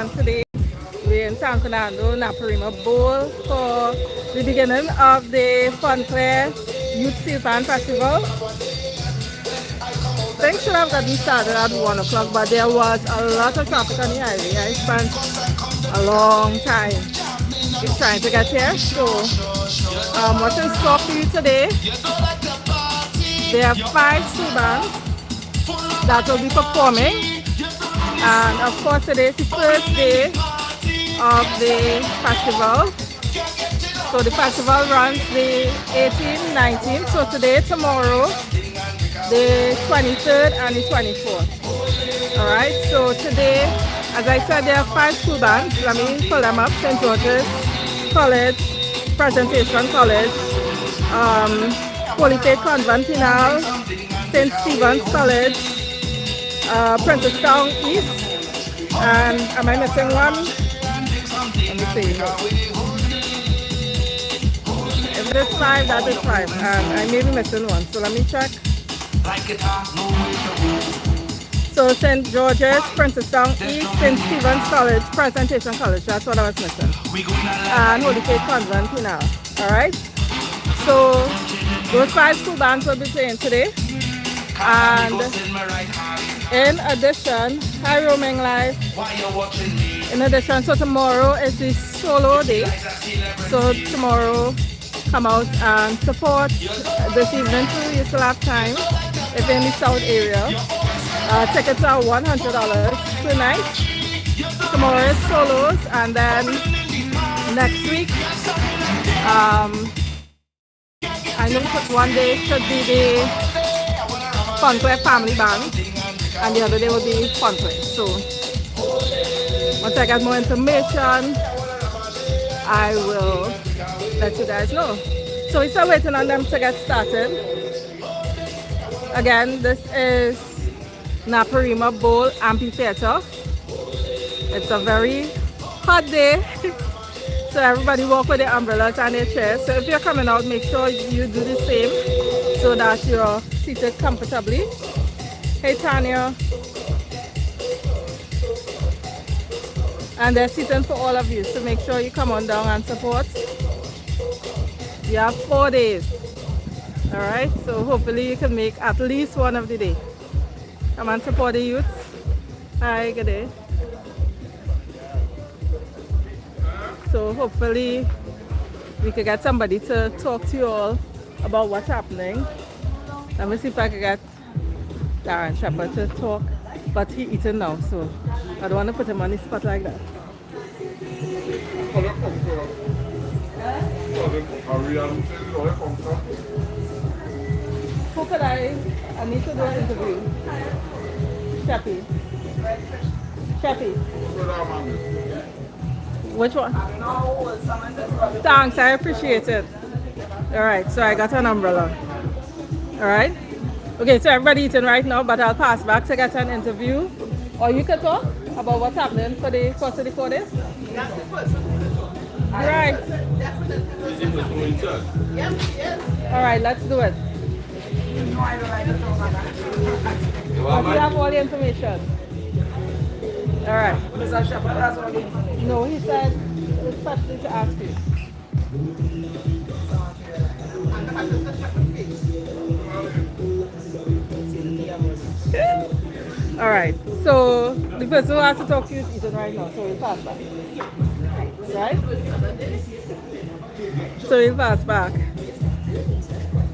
and today we're in San Fernando, Naparima Bowl for the beginning of the Fonclaire Youth Steelpan Festival. Things should have gotten started at 1 o'clock, but there was a lot of traffic on the highway. I spent a long time trying to get here. So, what's in store for you today? There are 5 school bands that will be performing, and of course today is the first day of the festival. So the festival runs the 18th, 19th, so today, tomorrow, the 23rd and the 24th. Alright, so today, as I said, there are 5 school bands. Let me pull them up. St. George's College, Presentation College, Holy Faith Convent Penal, St. Stephen's College, Princess Town East, and am I missing one? Let me see. If it is 5, that is 5, and I may be missing one, so let me check. So St. George's, Princess Town East, St. Stephen's College, Presentation College, that's what I was missing. And Holy Faith Convent Penal. Alright? So those 5 school bands will be playing today. And in addition, hi Roaming Live. In addition, so tomorrow is the solo day. So tomorrow, come out and support this evening too. You still have time if you're in the South area. Tickets are $100 per night. Tomorrow is solos, and then next week, I know one day should be the Fonclaire Family Band, and the other day will be Fonclaire. So once I get more information, I will let you guys know. So we're still waiting on them to get started. Again, this is Naparima Bowl Amphitheater. It's a very hot day, so everybody walk with their umbrellas and their chairs. So if you're coming out, make sure you do the same so that you're seated comfortably. Hey Tanya. And they're seating for all of you, so make sure you come on down and support. You have 4 days. Alright, so hopefully you can make at least one of the day. Come and support the youths. Hi, good day. So hopefully we could get somebody to talk to you all about what's happening. Let me see if I can get Darren Shepherd to talk, but he's eating now, so I don't want to put him on the spot like that. Who could I need to do an interview. Sheppy. Sheppy. Which one? Thanks, I appreciate it. Alright, so I got an umbrella. Alright? Okay, so everybody eating right now, but I'll pass back to get an interview. Or you can talk about what's happening for the course of the 4 days? Right. Alright, let's do it. But you have all the information. Alright. No, he said especially to ask you. Alright, so the person who has to talk to you is eating right now, so we'll pass back. Right? So we'll pass back.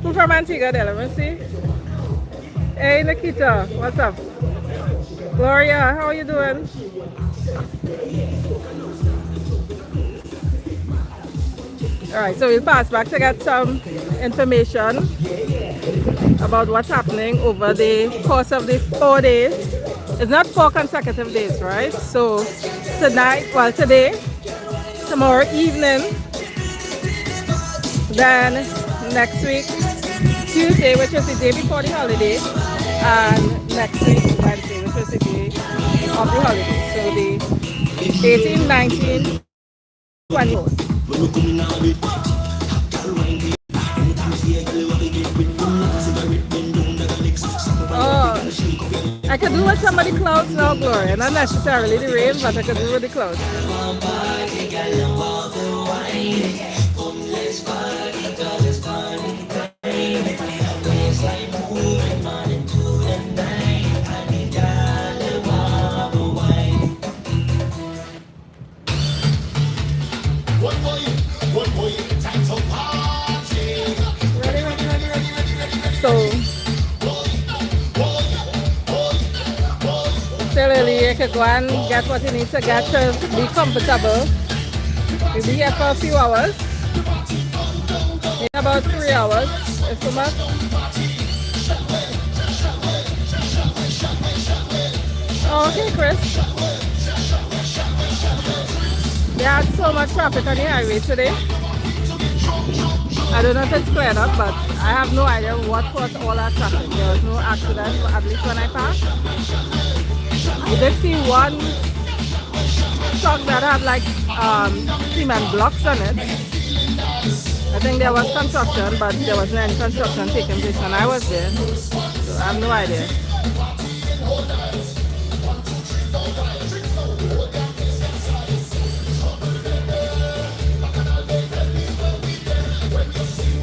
Who from Antigua there? Let me see. Hey Nikita, what's up? Gloria, how are you doing? Alright, so we'll pass back to get some information about what's happening over the course of the 4 days. It's not 4 consecutive days, right? So tonight, well today, tomorrow evening, then next week, Tuesday, which is the day before the holiday, and next week, Wednesday, which is the day of the holiday. So the 18, 19, 20. Oh, I could do with some of the clouds now, Gloria. Not necessarily the rain, but I could do with the clouds. So, still early, you could go and get what you need to get to be comfortable. You'll be here for a few hours, maybe about 3 hours, if so much. Oh, okay, Chris. They had so much traffic on the highway today. I don't know if it's cleared up, but I have no idea what caused all that traffic. There was no accident, at least when I passed. We did see one truck that had like cement blocks on it. I think there was construction, but there wasn't any construction taking place when I was there. So I have no idea.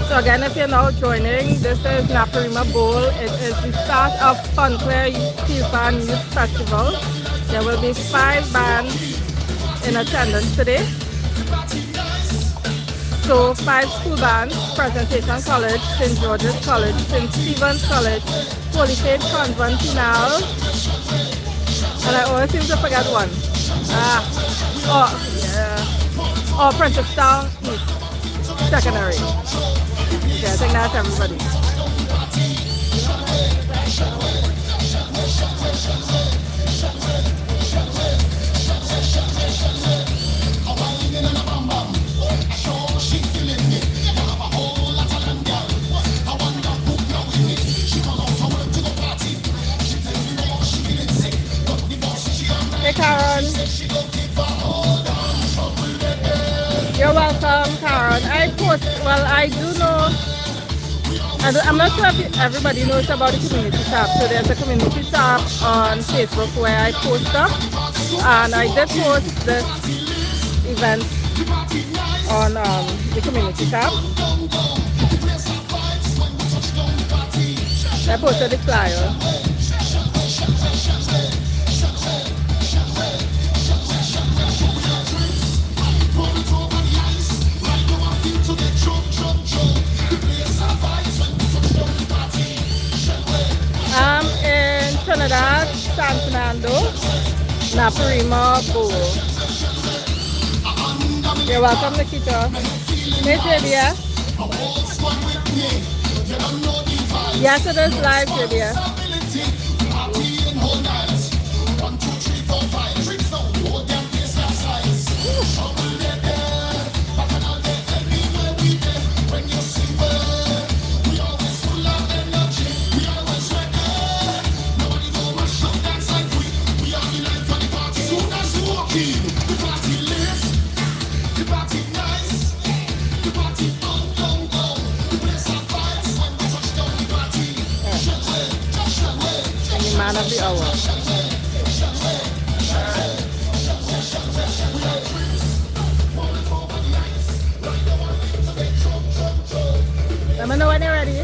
So again, if you're now joining, this is Naparima Bowl. It is the start of Fonclaire Steelpan Youth Festival. There will be 5 bands in attendance today. So 5 school bands: Presentation College, St. George's College, St. Stephen's College, Holy Faith Convent Penal, and I always seem to forget one. Princetown East Secondary. Okay, I think that's everybody. Hey Karen. You're welcome, Karen. I do know, I'm not sure if everybody knows about the community tab. So there's a community tab on Facebook where I post stuff. And I did post this event on the community tab. I posted the flyer. I'm in Trinidad, San Fernando, Naparima Bowl. You're welcome, Nikita. Hey, Julia. Yes, it is live, Julia. Man of the hour. Let me know when you're ready.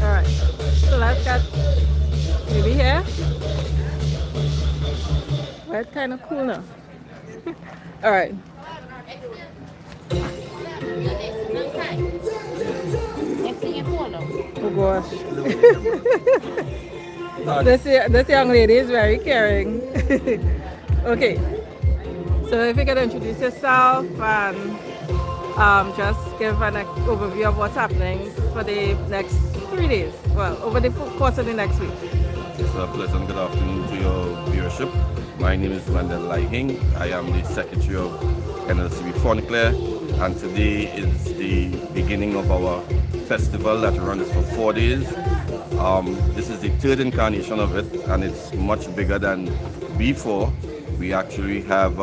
Alright, so let's get maybe here. Well, it's kind of cool now. Alright. Oh gosh. this young lady is very caring. Okay. So if you could introduce yourself and just give an overview of what's happening for the next 3 days. Well, over the course of the next week. It's a pleasant good afternoon to your viewership. My name is Mandel Laihing. I am the Secretary of NLCB Fonclaire, and today is the beginning of our festival that runs for 4 days. This is the 3rd incarnation of it, and it's much bigger than before. We actually have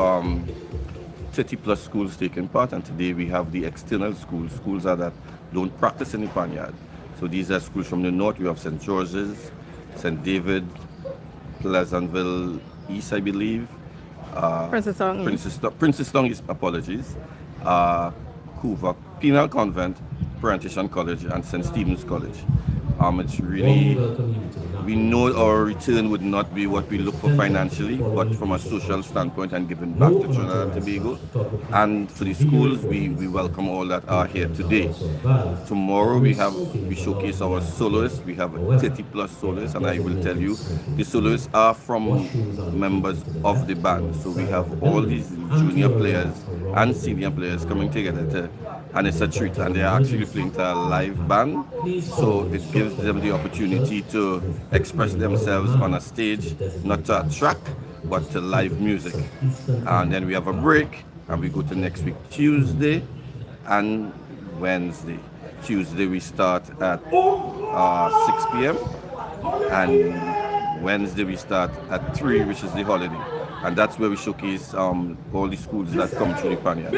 30 plus schools taking part, and today we have the external schools that don't practice in the panyard. So these are schools from the north. We have St. George's, St. David, Pleasantville East, I believe. Princetown East, apologies. Hoover Penal Convent, Parentation College, and St. Stephen's College. It's really, we know our return would not be what we look for financially, but from a social standpoint and giving back to Trinidad and Tobago. And for the schools, we welcome all that are here today. Tomorrow we showcase our soloists. We have 30 plus soloists, and I will tell you, the soloists are from members of the band. So we have all these junior players and senior players coming together and it's a treat, and they're actually playing to a live band, so it gives them the opportunity to express themselves on a stage, not to a track, but to live music. And then we have a break, and we go to next week, Tuesday and Wednesday. Tuesday we start at 6 p.m. and Wednesday we start at 3, which is the holiday. And that's where we showcase all the schools that come through the panyard.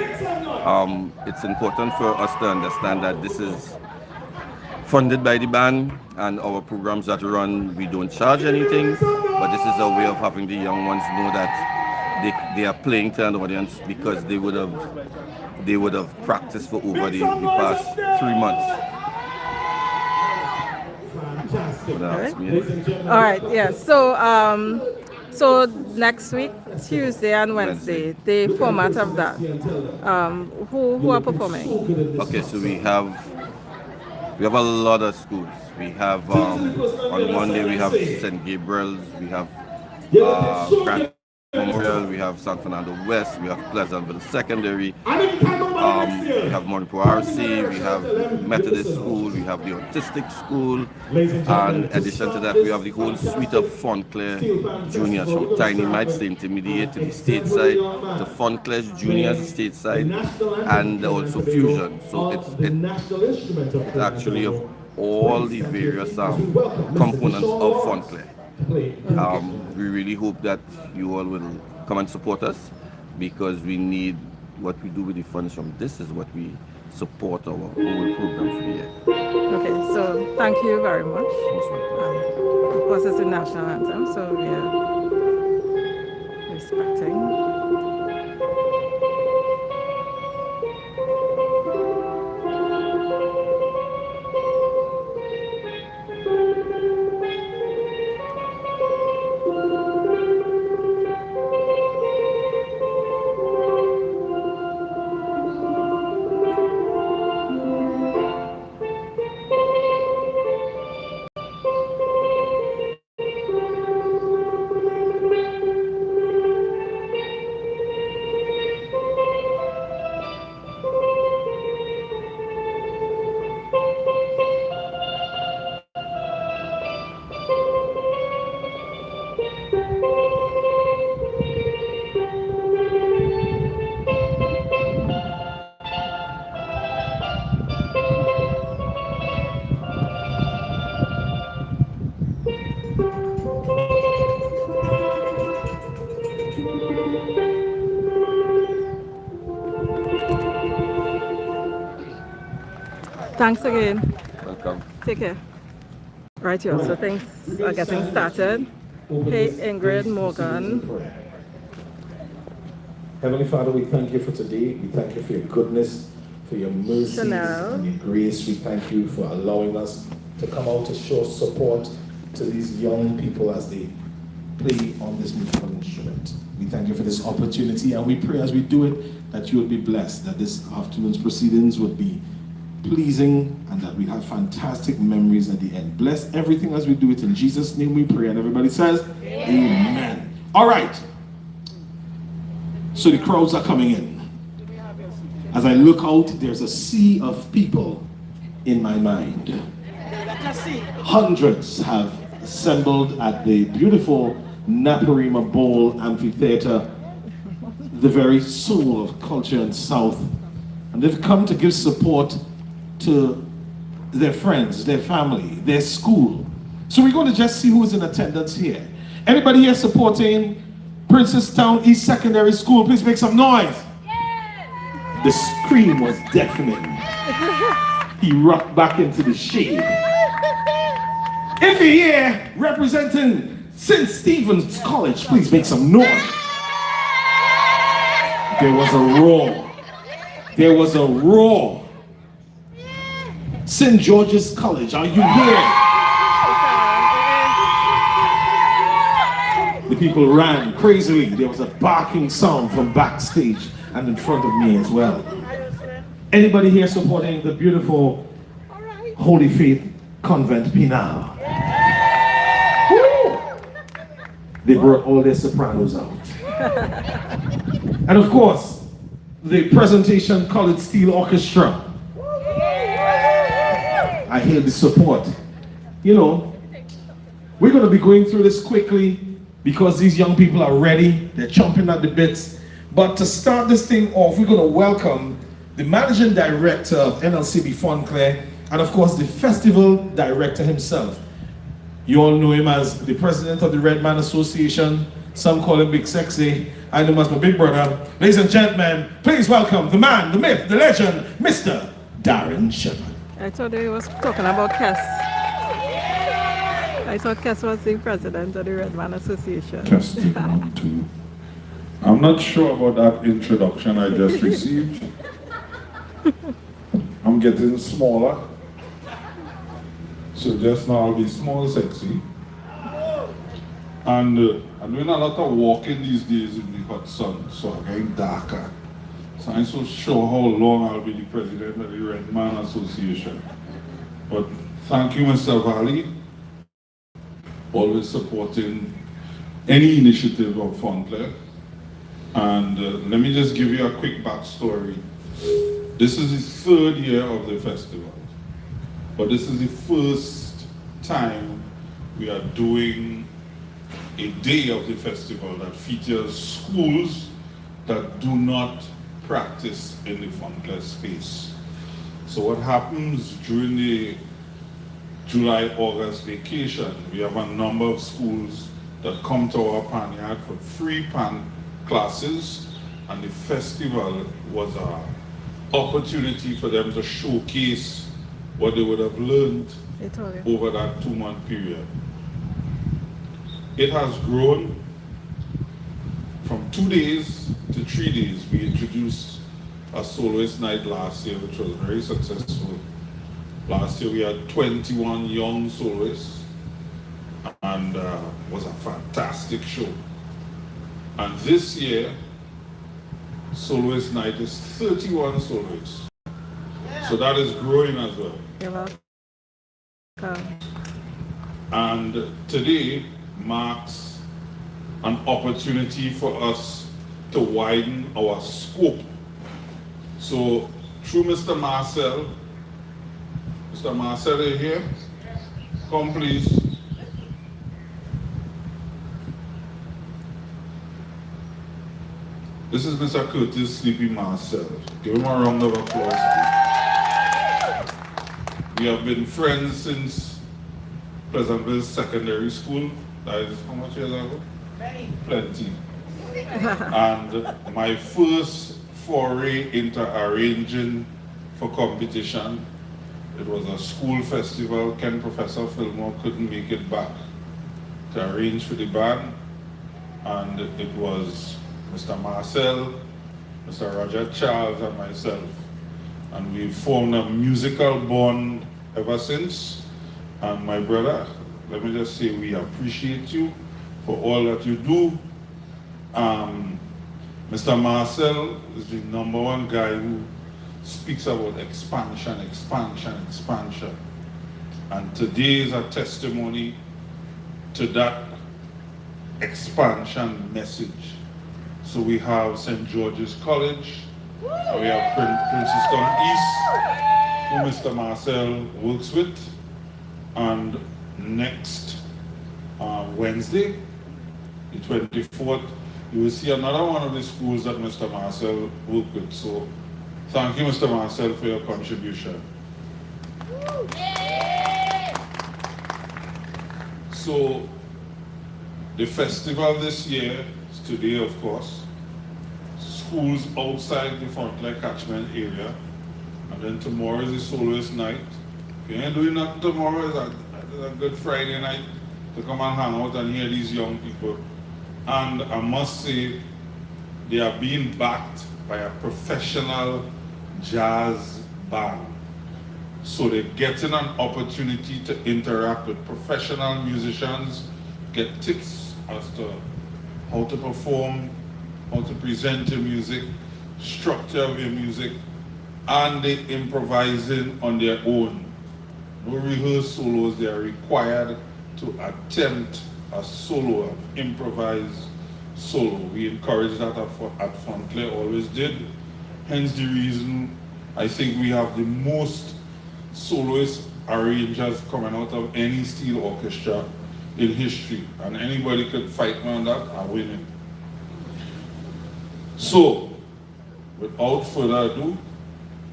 It's important for us to understand that this is funded by the band, and our programs that run, we don't charge anything, but this is a way of having the young ones know that they are playing to an audience, because they would have practiced for over the past 3 months. All right, yeah. So next week, Tuesday and Wednesday, the format of that. Who are performing? Okay, so we have a lot of schools. We have on Monday we have St. Gabriel's, we have Grand Memorial, we have San Fernando West, we have Pleasantville Secondary, we have Monipo RC, we have Methodist School, we have the Autistic School, and in addition to that, we have the whole suite of Fonclaire Juniors, from Tiny Mites, the Intermediate, to the State side, to Fonclaire Juniors stateside, and also Fusion. So it's actually of all the various components of Fonclaire. We really hope that you all will come and support us, because we need what we do with the funds from this is what we support our whole program for the year. Okay, so thank you very much. Of course, it's the national anthem, so we are respecting. Thanks again. Welcome. Take care. Right, you so things are getting started. Hey, Ingrid, Morgan. Heavenly Father, we thank you for today. We thank you for your goodness, for your mercy and your grace. We thank you for allowing us to come out to show support to these young people as they play on this musical instrument. We thank you for this opportunity, and we pray as we do it that you will be blessed, that this afternoon's proceedings would be pleasing, and that we have fantastic memories at the end. Bless everything as we do it. In Jesus' name we pray. And everybody says, Amen. All right. So the crowds are coming in. As I look out, there's a sea of people in my mind. Hundreds have assembled at the beautiful Naparima Bowl amphitheater, the very soul of culture in South. And they've come to give support to their friends, their family, their school. So we're going to just see who's in attendance here. Anybody here supporting Princestown East Secondary School? Please make some noise. Yeah. The scream was deafening. He rocked back into the shade. If you're here representing St. Stephen's College, please make some noise. There was a roar. There was a roar. St. George's College, are you here? The people ran crazily. There was a barking sound from backstage and in front of me as well. Anybody here supporting the beautiful Holy Faith Convent Pinal? They brought all their sopranos out. And of course, the Presentation College Steel Orchestra. I hear the support. You know, we're going to be going through this quickly because these young people are ready. They're chomping at the bits. But to start this thing off, we're going to welcome the Managing Director of NLCB Fonclaire and of course the Festival Director himself. You all know him as the President of the Red Man Association. Some call him Big Sexy. I know him as my big brother. Ladies and gentlemen, please welcome the man, the myth, the legend, Mr. Darren Shepherd. I thought he was talking about Kes. I thought Kes was the president of the Red Man Association. Testing 1, 2. I'm not sure about that introduction I just received. I'm getting smaller. So just now I'll be small, sexy. And I'm doing a lot of walking these days in the hot sun, so I'm getting darker. So I'm so sure how long I'll be the president of the Red Man Association. But thank you, Mr. Valley, always supporting any initiative of Fonclaire. And let me just give you a quick backstory. This is the 3rd year of the festival, but this is the first time we are doing a day of the festival that features schools that do not practice in the Fonclaire space. So what happens during the July-August vacation, we have a number of schools that come to our panyard for free pan classes, and the festival was an opportunity for them to showcase what they would have learned over that 2-month period. It has grown from 2 days to 3 days. We introduced a soloist night last year, which was very successful. Last year we had 21 young soloists, and was a fantastic show. And this year, soloist night is 31 soloists. So that is growing as well. And today marks an opportunity for us to widen our scope. So through Mr. Marcel, are you here? Come please. This is Mr. Curtis Sleepy Marcel. Give him a round of applause, please. We have been friends since Pleasantville Secondary School. That is how much years ago? Plenty. And my first foray into arranging for competition, it was a school festival. Ken Professor Fillmore couldn't make it back to arrange for the band, and it was Mr. Marcel, Mr. Roger Charles, and myself. And we formed a musical bond ever since. And my brother, let me just say we appreciate you for all that you do. Mr. Marcel is the #1 guy who speaks about expansion, expansion, expansion. And today is a testimony to that expansion message. So we have St. George's College, and we have Princeton East, who Mr. Marcel works with. And next Wednesday, the 24th, you will see another one of the schools that Mr. Marcel worked with. So thank you, Mr. Marcel, for your contribution. So the festival this year is today, of course. Schools outside the Fonclaire catchment area. And then tomorrow is the soloist night. If you ain't doing nothing tomorrow, it's a a good Friday night to come and hang out and hear these young people. And I must say, they are being backed by a professional jazz band. So they're getting an opportunity to interact with professional musicians, get tips as to how to perform, how to present your music, structure of your music, and they're improvising on their own. No rehearsed solos, they are required to attempt a solo, an improvised solo. We encourage that at Fonclaire, always did. Hence the reason I think we have the most soloist arrangers coming out of any steel orchestra in history. And anybody could fight me on that, I win it. So, without further ado,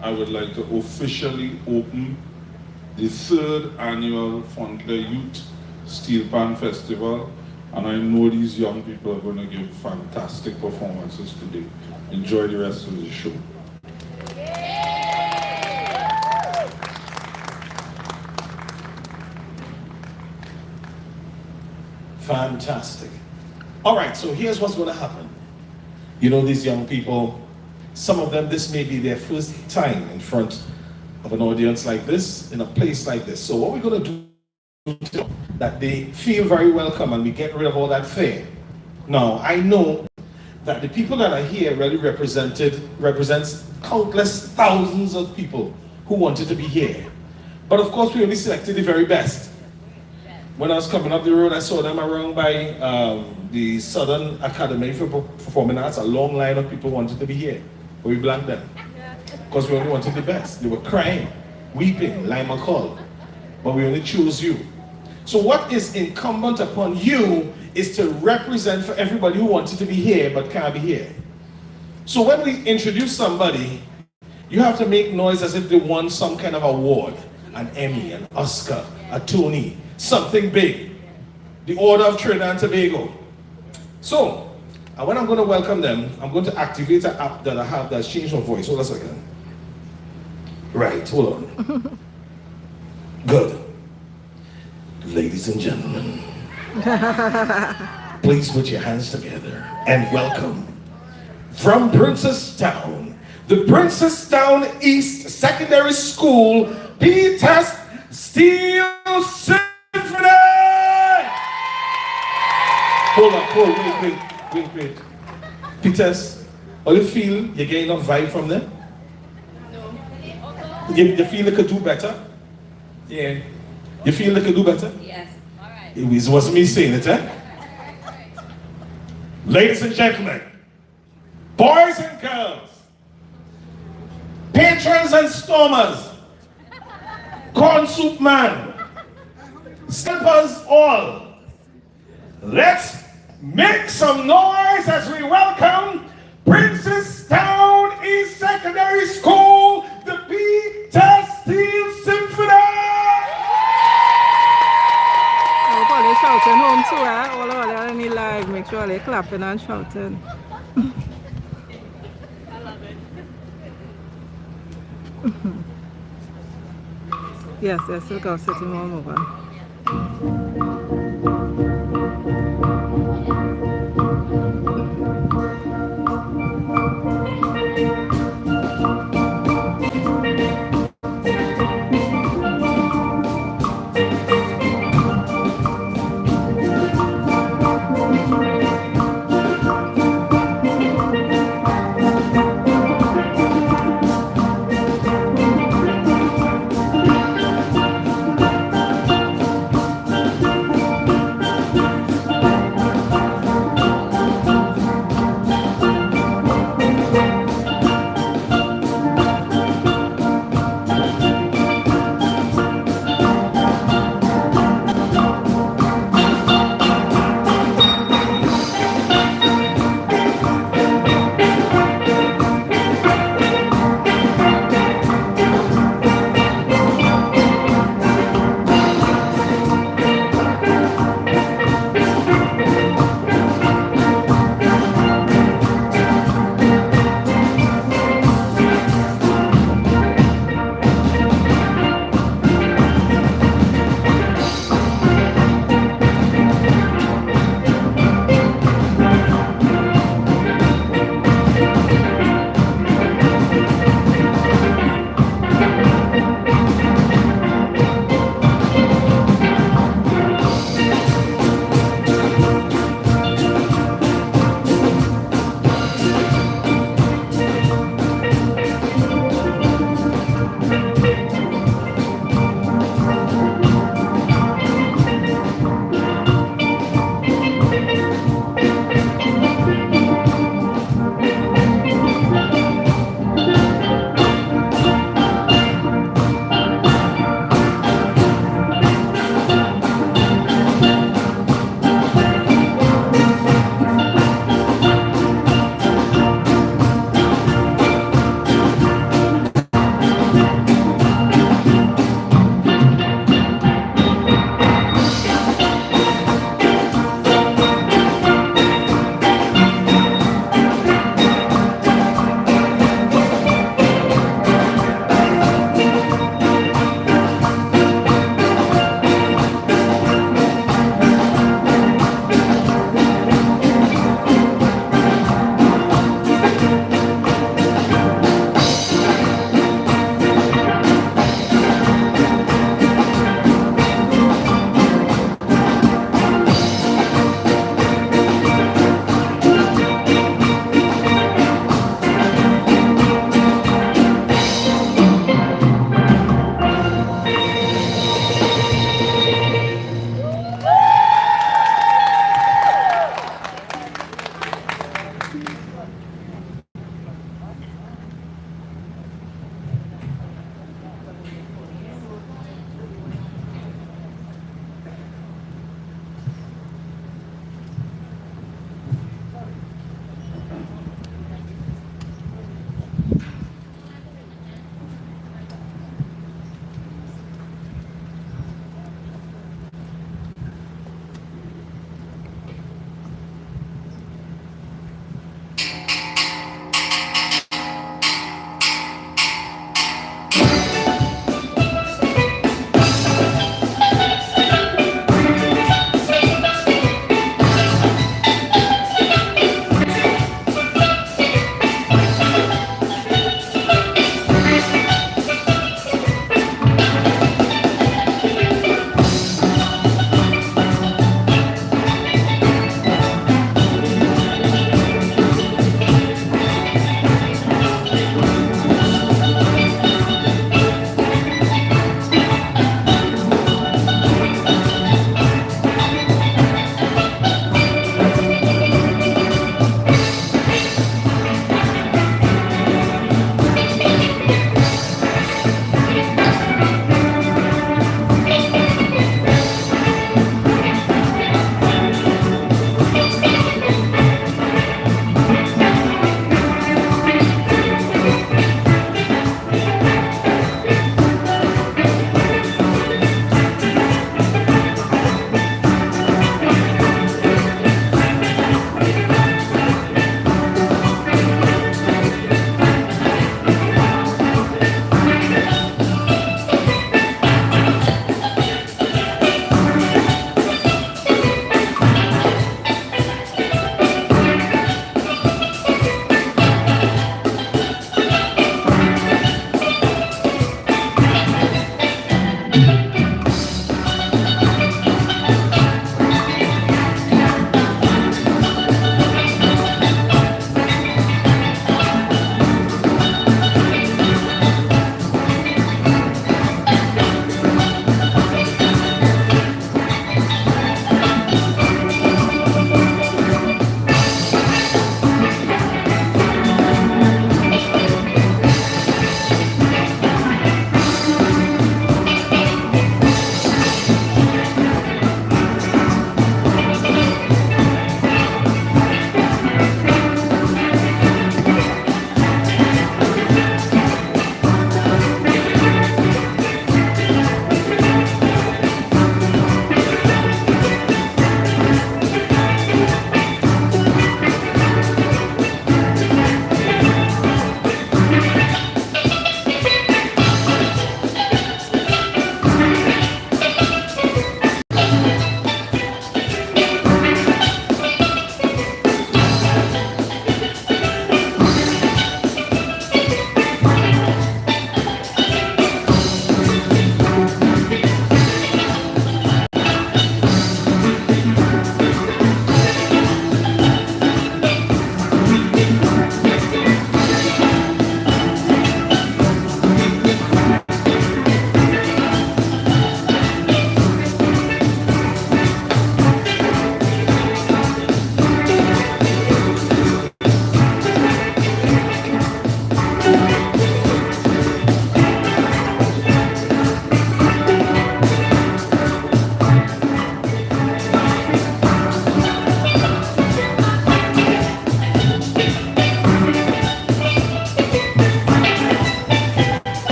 I would like to officially open the 3rd annual Fonclaire Youth Steelpan Festival, and I know these young people are going to give fantastic performances today. Enjoy the rest of the show. Fantastic. All right, so here's what's going to happen. You know, these young people, some of them, this may be their first time in front of an audience like this, in a place like this. So what we're going to do is that they feel very welcome and we get rid of all that fear. Now, I know that the people that are here really represents countless thousands of people who wanted to be here. But of course, we only selected the very best. When I was coming up the road, I saw them around by the Southern Academy for Performing Arts. A long line of people wanted to be here, but we blanked them because we only wanted the best. They were crying, weeping, lime and call, but we only chose you. So what is incumbent upon you is to represent for everybody who wanted to be here but can't be here. So when we introduce somebody, you have to make noise as if they won some kind of award, an Emmy, an Oscar, a Tony, something big, the Order of Trinidad and Tobago. So, when I'm going to welcome them, I'm going to activate an app that I have that's changed my voice. Hold on a second. Right, hold on. Good. Ladies and gentlemen, please put your hands together and welcome from Princestown, the Princestown East Secondary School P-Test Steel Symphony! Hold on, wait. P-Test, how you feel? You get enough vibe from them? No. You feel they could do better? Yeah. You feel they could do better? Yes. All right. It wasn't me saying it, eh? Ladies and gentlemen, boys and girls, patrons and stormers, corn soup man, steppers all, let's make some noise as we welcome Princestown East Secondary School, the P-Test Steel Symphony! They shouting home too, eh? All over there, any live, make sure they clapping and shouting. I love it. Yes, still got sitting all over.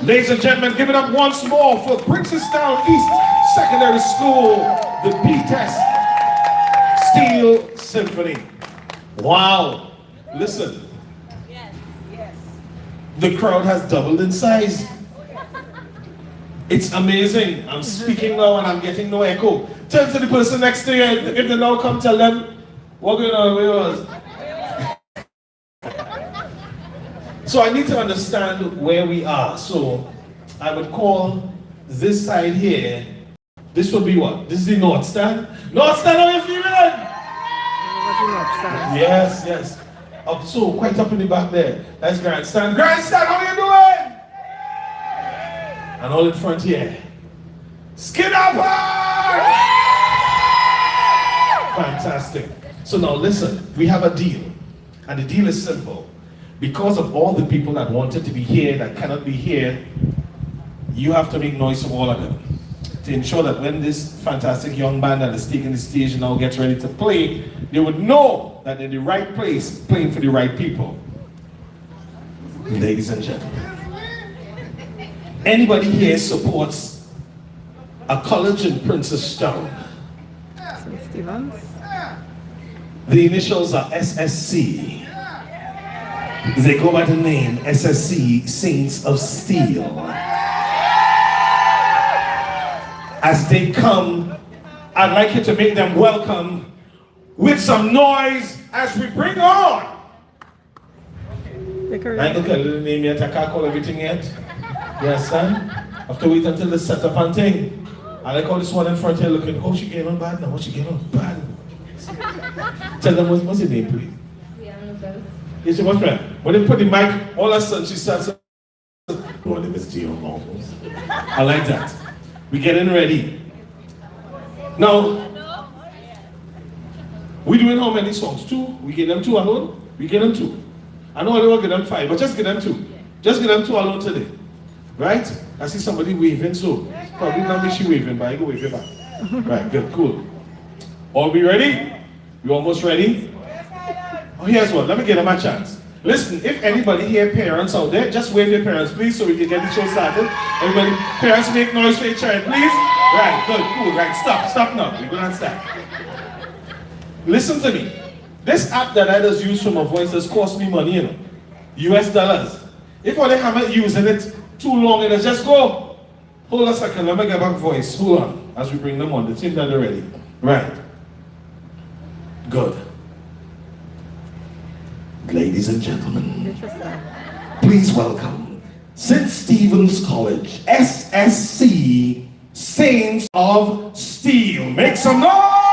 Ladies and gentlemen, give it up once more for Princesstown East Secondary School, the P-Test Steel Symphony. Wow. Listen. Yes. The crowd has doubled in size. It's amazing. I'm speaking now and I'm getting no echo. Turn to the person next to you. If they now come, tell them what's going on with us. So I need to understand where we are. So I would call this side here. This would be what? This is the north stand. North stand, how are you feeling? Grandstand. Yes, yes. Up so quite up in the back there. That's grandstand. Grandstand, how you doing? And all in front here. Skin up! Fantastic. So now listen, we have a deal. And the deal is simple. Because of all the people that wanted to be here that cannot be here, you have to make noise for all of them. To ensure that when this fantastic young band that is taking the stage now gets ready to play, they would know that they're in the right place, playing for the right people. Ladies and gentlemen, anybody here supports a college in Princestown? St. Stephen's. The initials are SSC. They go by the name SSC Saints of Steel. As they come, I'd like you to make them welcome with some noise as we bring on. I look at the name yet, I can't call everything yet. Yes, son? I have to wait until the setup and thing. I like how this one in front here looking, oh, she getting on bad now, what she getting on bad? Tell them what's your name, please. You see what's right? When they put the mic, all of a sudden she starts. Oh, they miss Gio Malcolms. I like that. We getting ready. Now, we doing how many songs? 2? We get them 2 alone? We get them 2. I know I will get them 5, but just get them 2. Just get them 2 alone today. Right? I see somebody waving, so probably not me she waving, but I go waving back. Right, good, cool. All be ready? You almost ready? Oh, here's one. Let me give them a chance. Listen, if anybody here, parents out there, just wave your parents, please, so we can get the show started. Everybody, parents, make noise for your child, please. Right, good, cool, right. Stop now. We're going to start. Listen to me. This app that I just use for my voice has cost me money, you know. US dollars. If I haven't using it too long, it'll just go. Hold a second, let me get back voice. Hold on, as we bring them on. The team that are ready. Right. Good. Ladies and gentlemen, please welcome St. Stephen's College, SSC, Saints of Steel. Make some noise!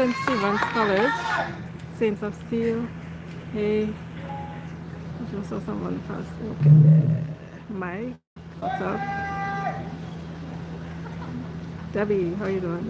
St. Stephen's College, Saints of Steel. Hey, I just saw someone pass. Okay, there. Mike, what's up? Debbie, how you doing?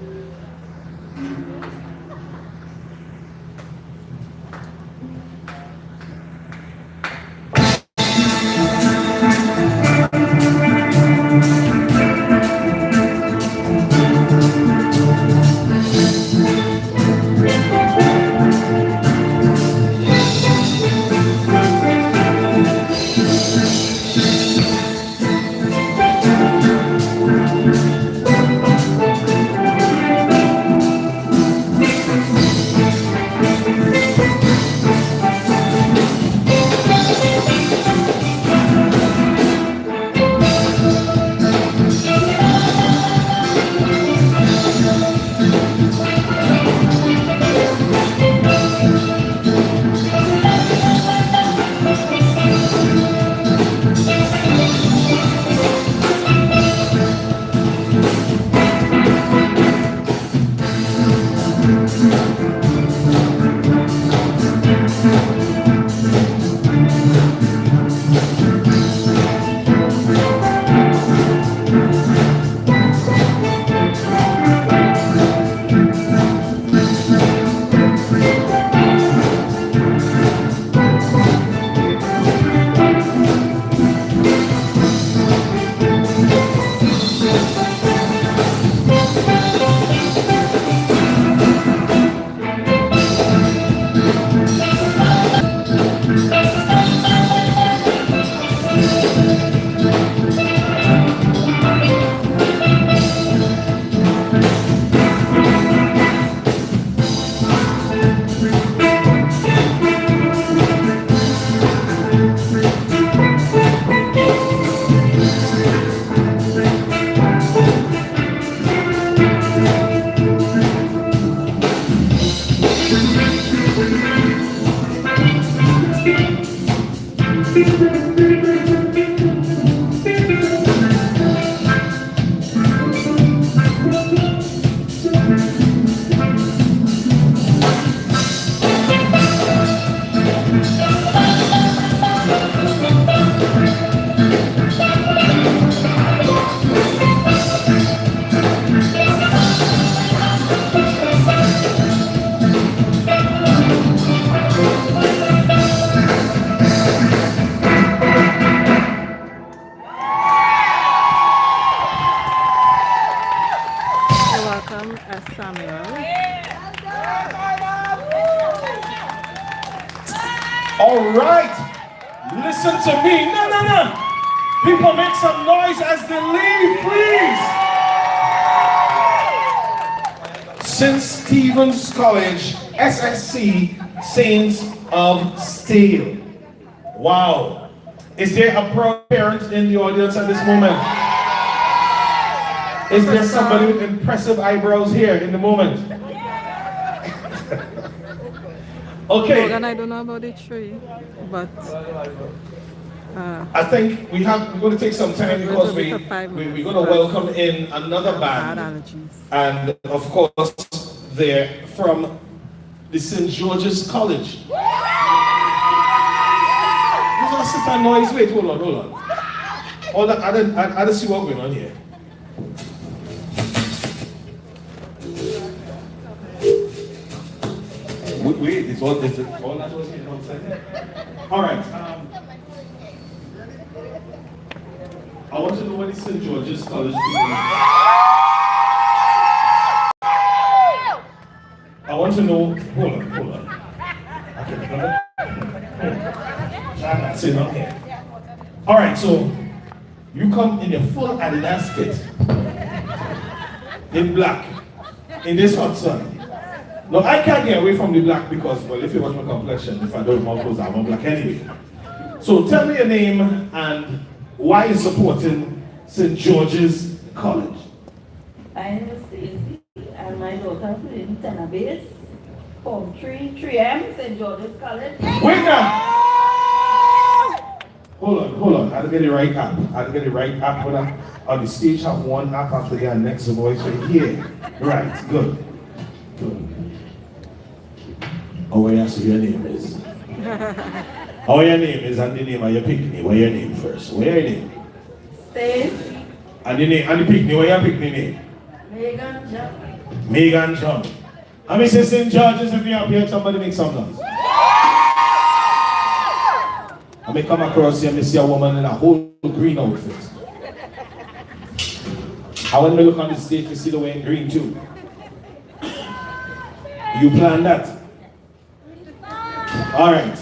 All right, listen to me. No. People make some noise as they leave, please. St. Stephen's College, SSC, Saints of Steel. Wow. Is there a proud parent in the audience at this moment? Is there somebody with impressive eyebrows here in the moment? Okay. And I don't know about the tree, but I think we're going to take some time because we're going to welcome in another band, and of course they're from the St. George's College. Who's gonna sit and noise? Wait, hold on. Hold on, I didn't see what's going on here. Wait, is it all that was here outside? All right. I want to know what the St. George's College people. I want to know. Hold on. Okay, I'm not saying nothing. All right, so you come in your full Adidas kit, in black, in this hot sun. No, I can't get away from the black because, well, if you watch my complexion, if I don't have clothes, I'm black anyway. So tell me your name and why you're supporting St. George's College. My name is Stacy, and my daughter played in tenor bass from 3M, St. George's College. Wait now! Hold on. I had to get the right app. On the stage, have one app after the next voice right here. Right, good. you ask who your name is. How your name is and the name of your picnic. What your name first? What your name? Stacy. And the name and the picnic. What your picnic name? Megan John. Megan John. I mean, say St. George's if you're up here, somebody make some noise. I may come across here and see a woman in a whole green outfit. I when we look on the stage, we see the way in green too. You plan that? Alright.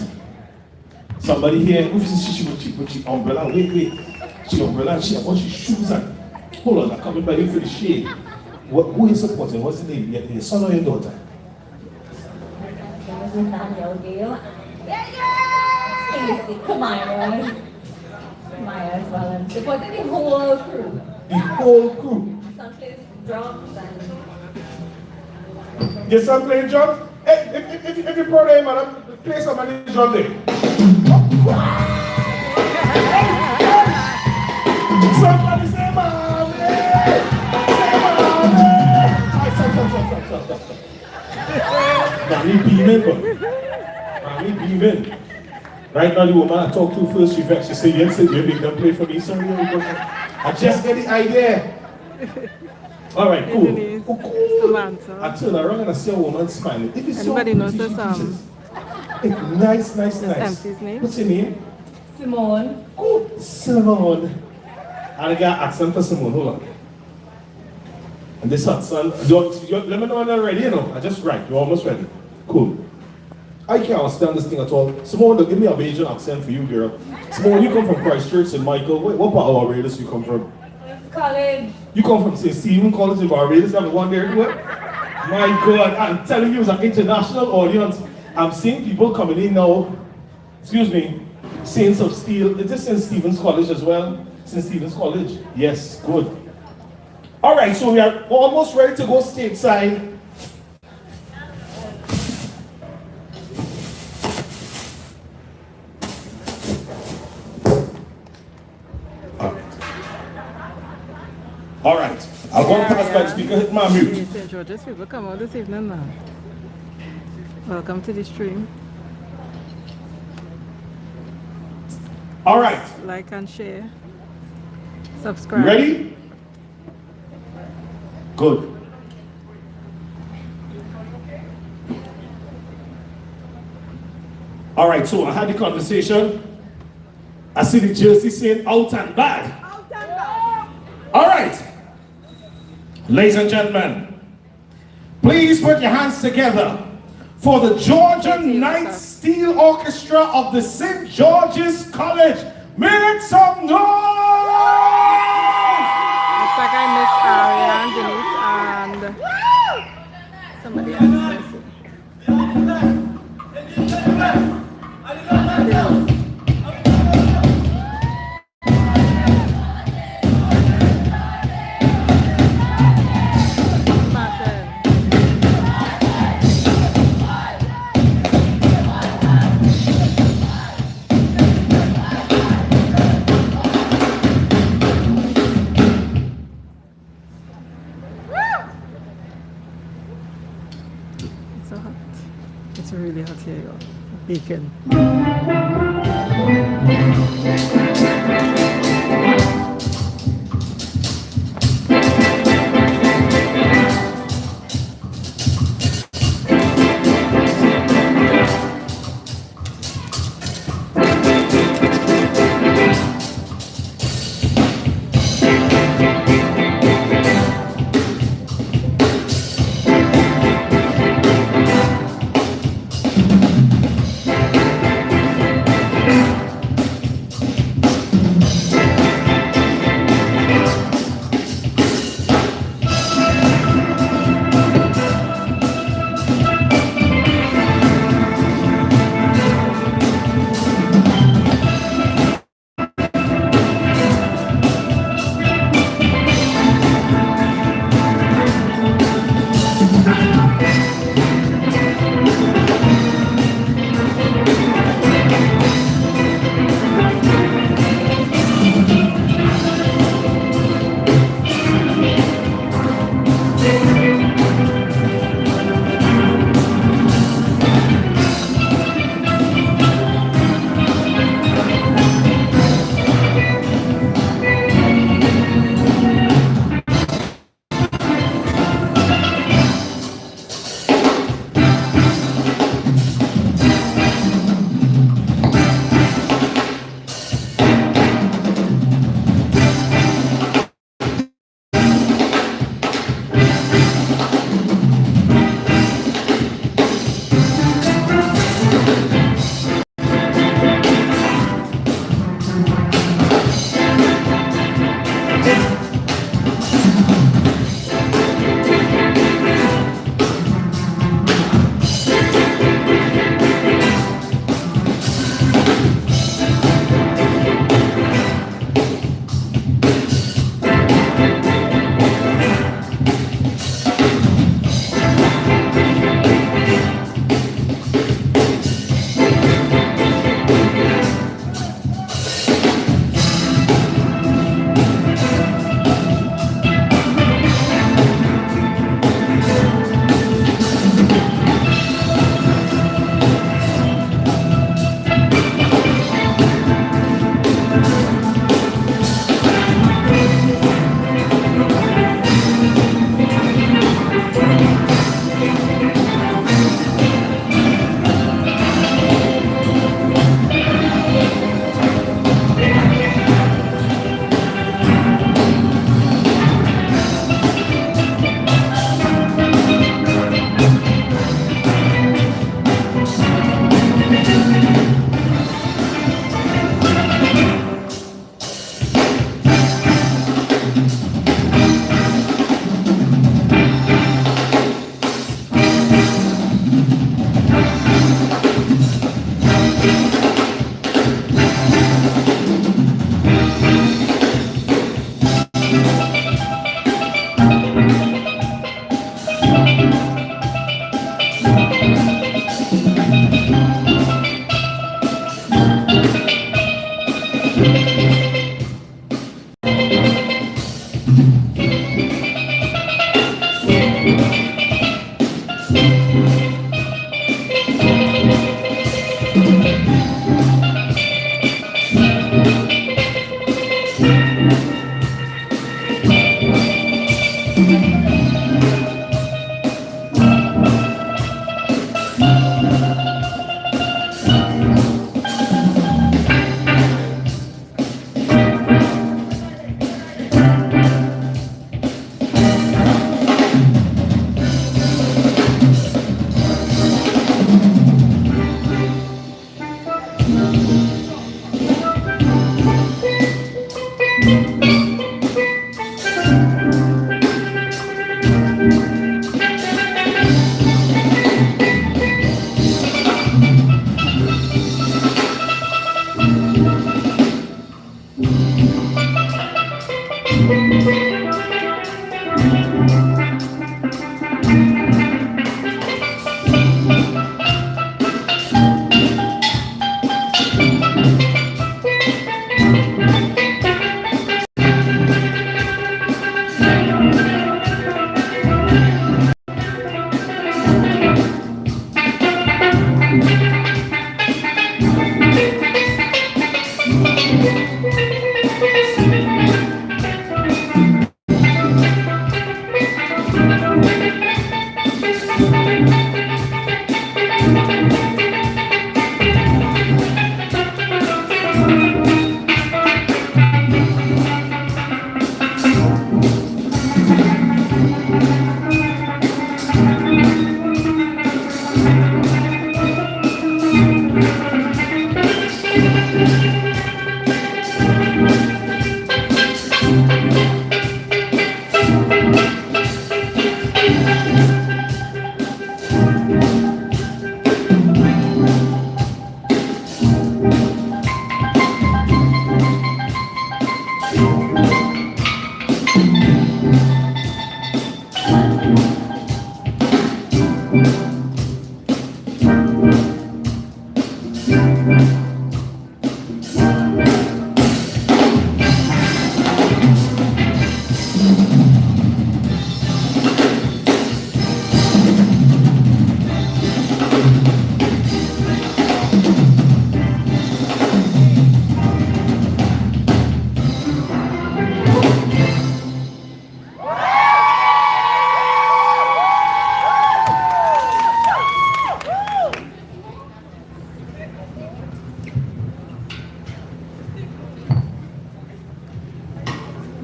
Somebody here, she umbrella, wait. She umbrella, she has she shoes and hold on, I'm coming by you for the shade. Who is supporting? What's the name? Your son or your daughter? Come on, Maya as well. And supporting the whole crew. The whole crew. Some plays drums and... Your son playing drums? Hey, if you're proud of him, madam, play somebody's drum there. Somebody say, Mommy! Say, Mommy! Stop. Mommy beaming, but. Mommy beaming. Right now, the woman I talked to first, she said, yes, you make them play for me, sorry. I just get the idea. All right, cool. Samantha. I turn around and I see a woman smiling. If it's Anybody knows this? Nice. MC's name? What's your name? Simone. Oh, Simone. And I got accent for Simone. Hold on. And this hot son, let me know when you're ready, you know. I just right. You're almost ready. Cool. I can't understand this thing at all. Simone, give me a Bajan accent for you, girl. Simone, you come from Christchurch and Michael. What part of Barbados you come from? College. You come from St. Stephen College in Barbados. You haven't gone there to it? My God, I'm telling you, it's an international audience. I'm seeing people coming in now. Excuse me. Saints of Steel. Is this St. Stephen's College as well? St. Stephen's College? Yes, good. All right, so we are almost ready to go stateside. All right. I'll go past by the speaker, hit my mute. St. George's people come out this evening now. Welcome to the stream. All right. Like and share. Subscribe. Ready? Good. All right, so I had the conversation. I see the jersey saying out and bad. All right. Ladies and gentlemen, please put your hands together for the Georgian Night Steel Orchestra of the St. George's College. Make some noise! Looks like I missed Aria and Denise and somebody else. It's really hot here, y'all. Bacon.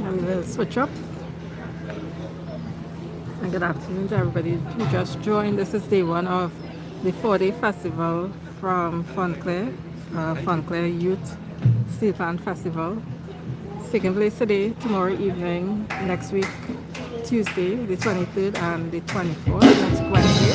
And we'll switch up. And good afternoon to everybody who just joined. This is day one of the 4-day festival from Fonclaire, Fonclaire Youth Steelpan Festival. It's taking place today, tomorrow evening, next week, Tuesday, the 23rd and the 24th, next Wednesday.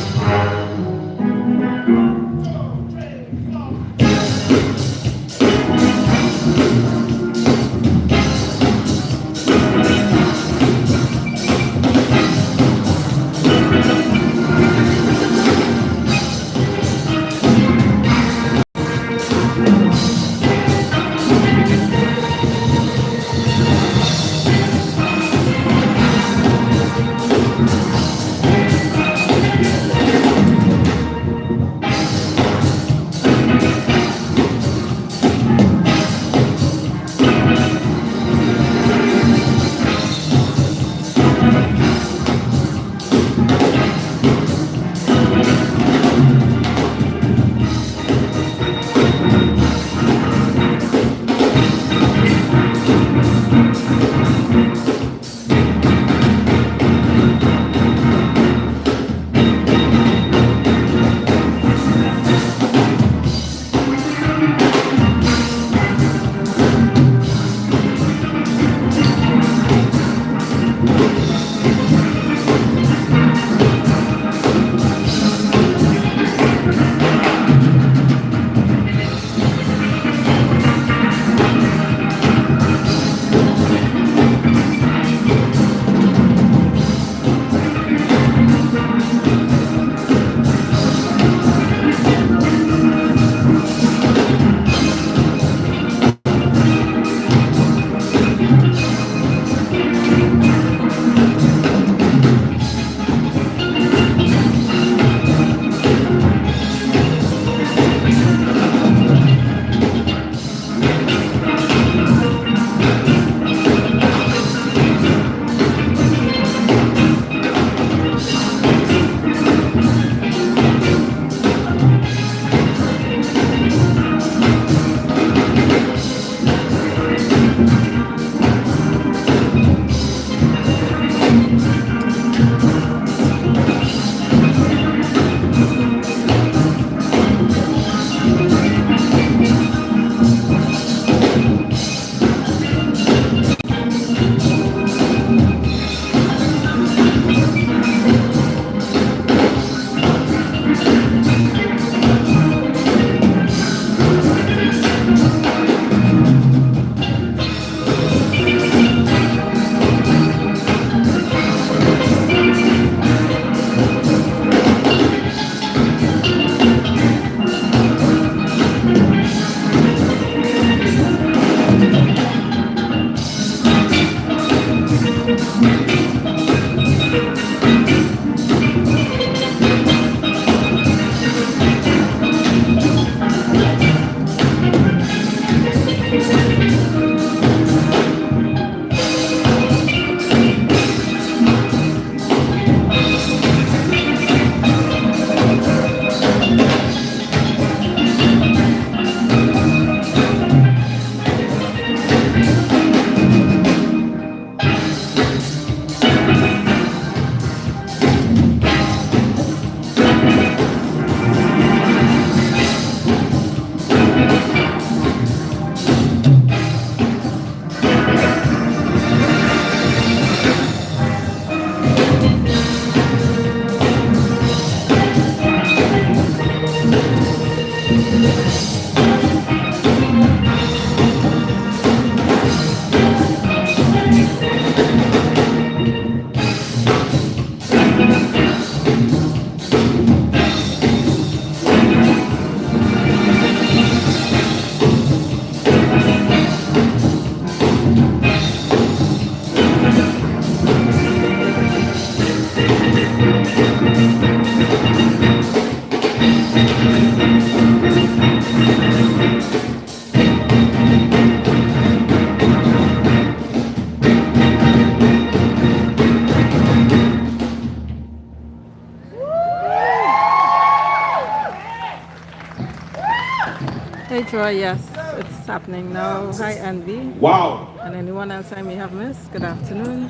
Intro, yes, it's happening now. Hi, Envy. Wow. And anyone else I may have missed, good afternoon.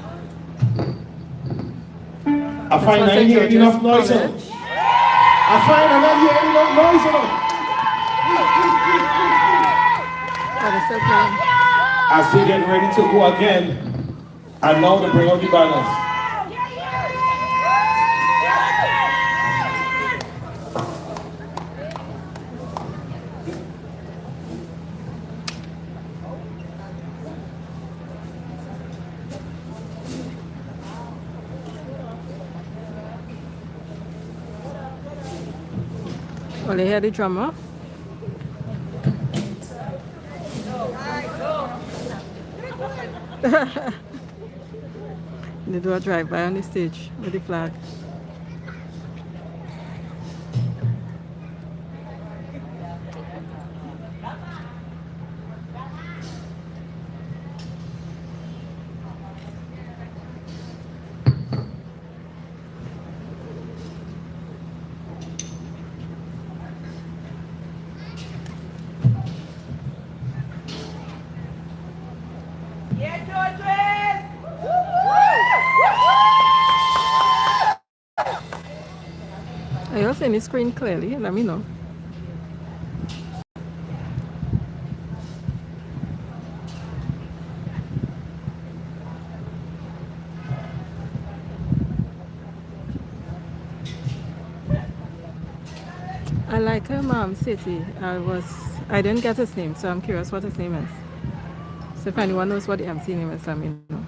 I find I ain't hearing enough noise on it. I find I'm not hearing enough noise on it. But it's still playing. As they get ready to go again, and now they bring out the banners. Well, you hear the drummer? They do a drive-by on the stage with the flag. Are you seeing the screen clearly? Let me know. I like him, City. I didn't get his name, so I'm curious what his name is. So if anyone knows what the MC name is, let me know.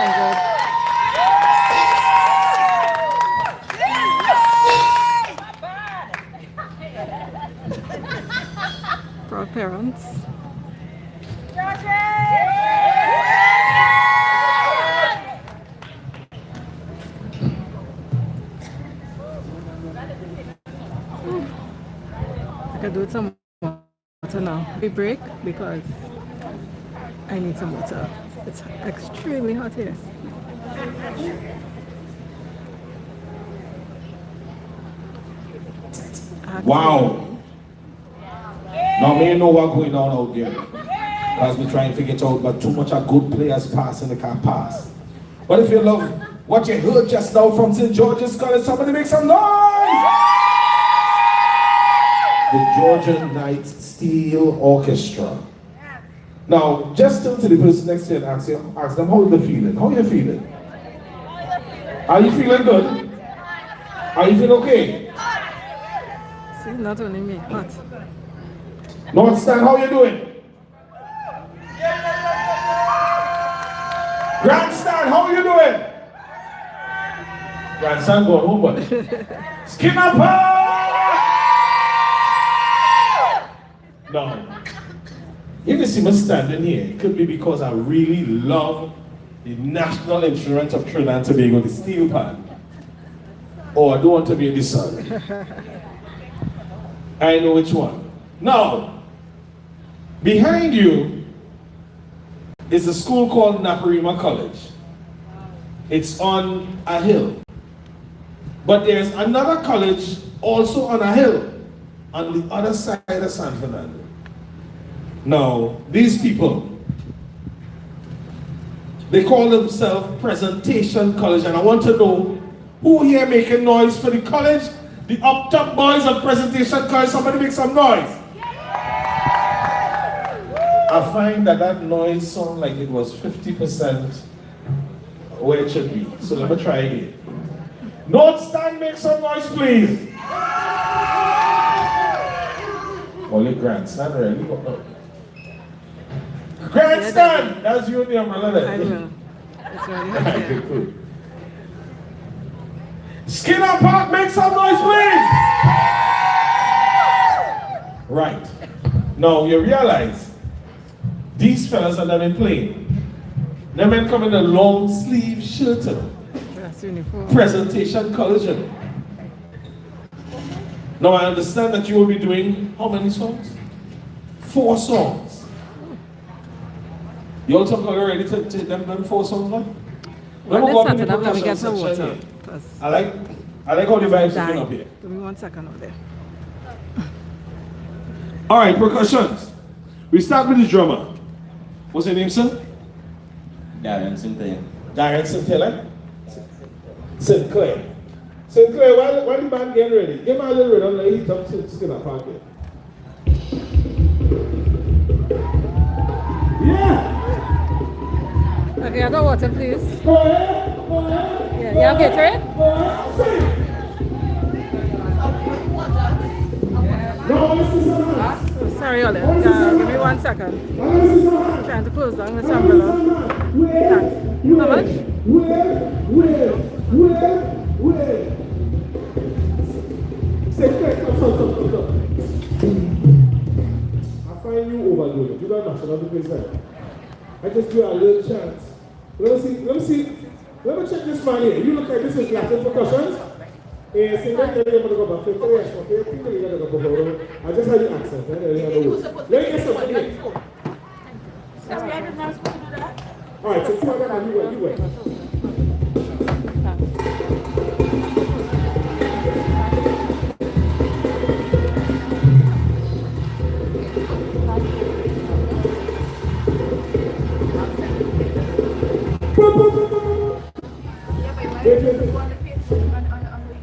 looking good. Proud parents. I can do it some water now. We break because I need some water. It's extremely hot here. Wow. Now me know what's going on out there. Because we're trying to figure it out, but too much of good players pass and they can't pass. But if you love what you heard just now from St. George's College, somebody make some noise! The Georgia Knights Steel Orchestra. Now, just turn to the person next to you and ask them how they're feeling. How are you feeling? Are you feeling good? Are you feeling okay? See, not only me, hot. North Stand, how you doing? Grandstand, how you doing? Grandstand going home, but skin up! No. If you see me standing here, it could be because I really love the national instrument of Trinidad and Tobago, the steel pan. Oh, I don't want to be in the sun. I know which one. Now, behind you is a school called Naparima College. It's on a hill. But there's another college also on a hill on the other side of San Fernando. Now, these people, they call themselves Presentation College, and I want to know who here making noise for the college? The up top boys of Presentation College, somebody make some noise. I find that noise sounds like it was 50% where it should be. So let me try again. North Stand, make some noise, please. Only Grandstand, really? Grandstand! That's you and the umbrella there. I will. It's already hot Okay, here. cool. Skinner Park, make some noise, please! Right. Now you realize these fellas that have been playing. Them men come in a long sleeve shirt. That's uniform. Presentation College. Now I understand that you will be doing how many songs? 4 songs. You all talk already to them 4 songs now? Well, Let me go let's up in the start it up. Let me percussion get some section water. here. First. I like how the vibes are going up here. Give me 1 second over there. All right, percussions. We start with the drummer. What's your name, sir? Darren Sinclair. Darren Sinclair. Sinclair. Sinclair, while the band getting ready, give me a little rhythm, let heat up Skinner Park here. Yeah! Okay, I got water, please. Go ahead, go ahead. Yeah, y'all get it? Go ahead, sing! No, let's see some hands. Oh, sorry, Olive. Give me 1 second. Let's see some hands. Trying to close down this umbrella. Thanks. How much? Where? Say, come. I find you overloaded. You don't know how to play that. I just give you a little chance. Let me see. Let me check this man here. You look like this is Latin percussions. I just had the accent. Let me get something here. All right, so 2 of them, you wait.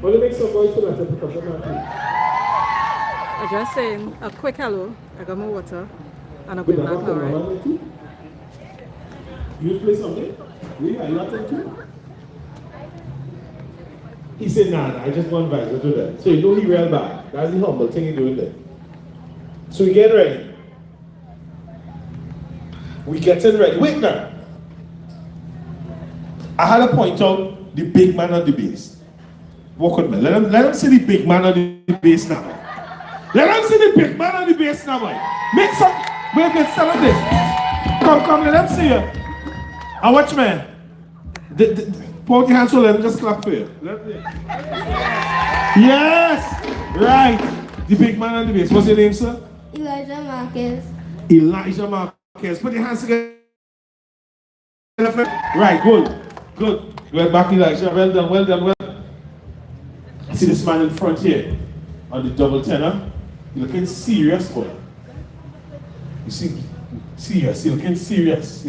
Only make some noise for that percussion. I'm just saying a quick hello. I got my water and I'm going back now, right? You play something? Really? Are you not too? He said, nah, I just want vibes to do that. So you know he real bad. That's the humble thing he's doing there. So we get ready. We getting ready. Wait now. I had to point out the big man on the bass. Walk with me. Let him see the big man on the bass now. Let him see the big man on the bass now. Make some. Wait, some of this. Come, let them see you. And watch me. Put your hands so let them just clap for you. Yes! Right. The big man on the bass. What's your name, sir? Elijah Marquez. Elijah Marquez. Put your hands together. Right, good. Well back, Elijah. Well done. See this man in front here on the double tenor. You're looking serious, boy. You see, serious. You're looking serious.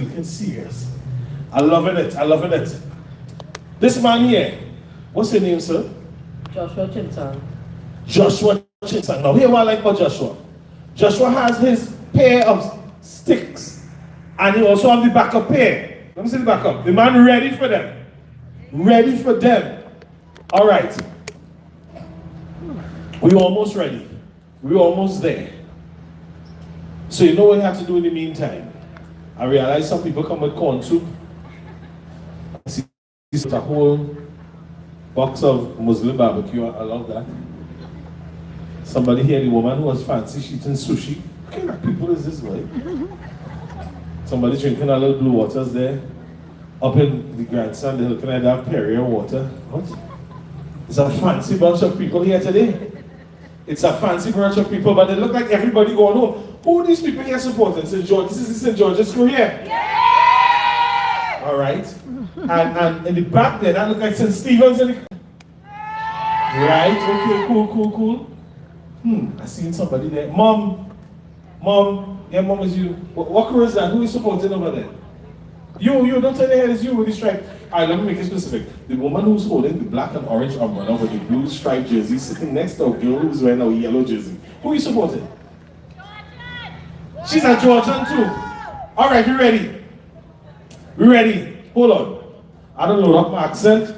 I'm loving it. This man here, what's your name, sir? Joshua Chinsang. Joshua Chinsang. Now, here what I like about Joshua. Joshua has his pair of sticks, and he also has the backup pair. Let me see the backup. The man ready for them. All right. We're almost ready. We're almost there. So you know what you have to do in the meantime? I realize some people come with corn soup. I see a whole box of Muslim barbecue. I love that. Somebody here, the woman who was fancy, she eating sushi. What kind of people is this, right? Somebody drinking a little blue waters there. Up in the grandstand, they're looking at that Perrier water. What? It's a fancy bunch of people here today. It's a fancy bunch of people, but they look like everybody going home. Who are these people here supporting? St. George. This is the St. George's school here. Yeah! All right. And in the back there, that look like St. Stephen's. Right. Okay. Cool. I seen somebody there. Mom. Yeah, mom is you. What color is that? Who is supporting over there? You. Don't tell the head it's you with the stripe. All right, let me make it specific. The woman who's holding the black and orange umbrella with the blue striped jersey sitting next to a girl who's wearing a yellow jersey. Who are you supporting? She's a Georgian too. All right, we ready. Hold on. I don't load up my accent.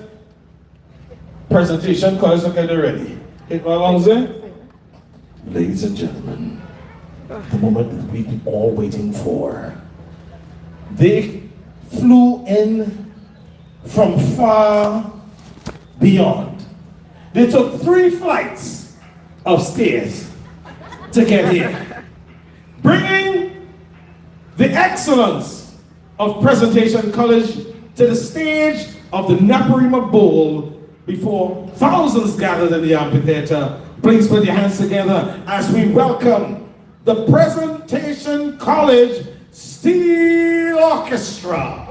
Presentation, college, okay, they're ready. Hit my lungs there. Ladies and gentlemen, the moment that we've been all waiting for. They flew in from far beyond. They took 3 flights of stairs to get here, bringing the excellence of Presentation College to the stage of the Naparima Bowl before thousands gathered in the amphitheater. Please put your hands together as we welcome the Presentation College Steel Orchestra.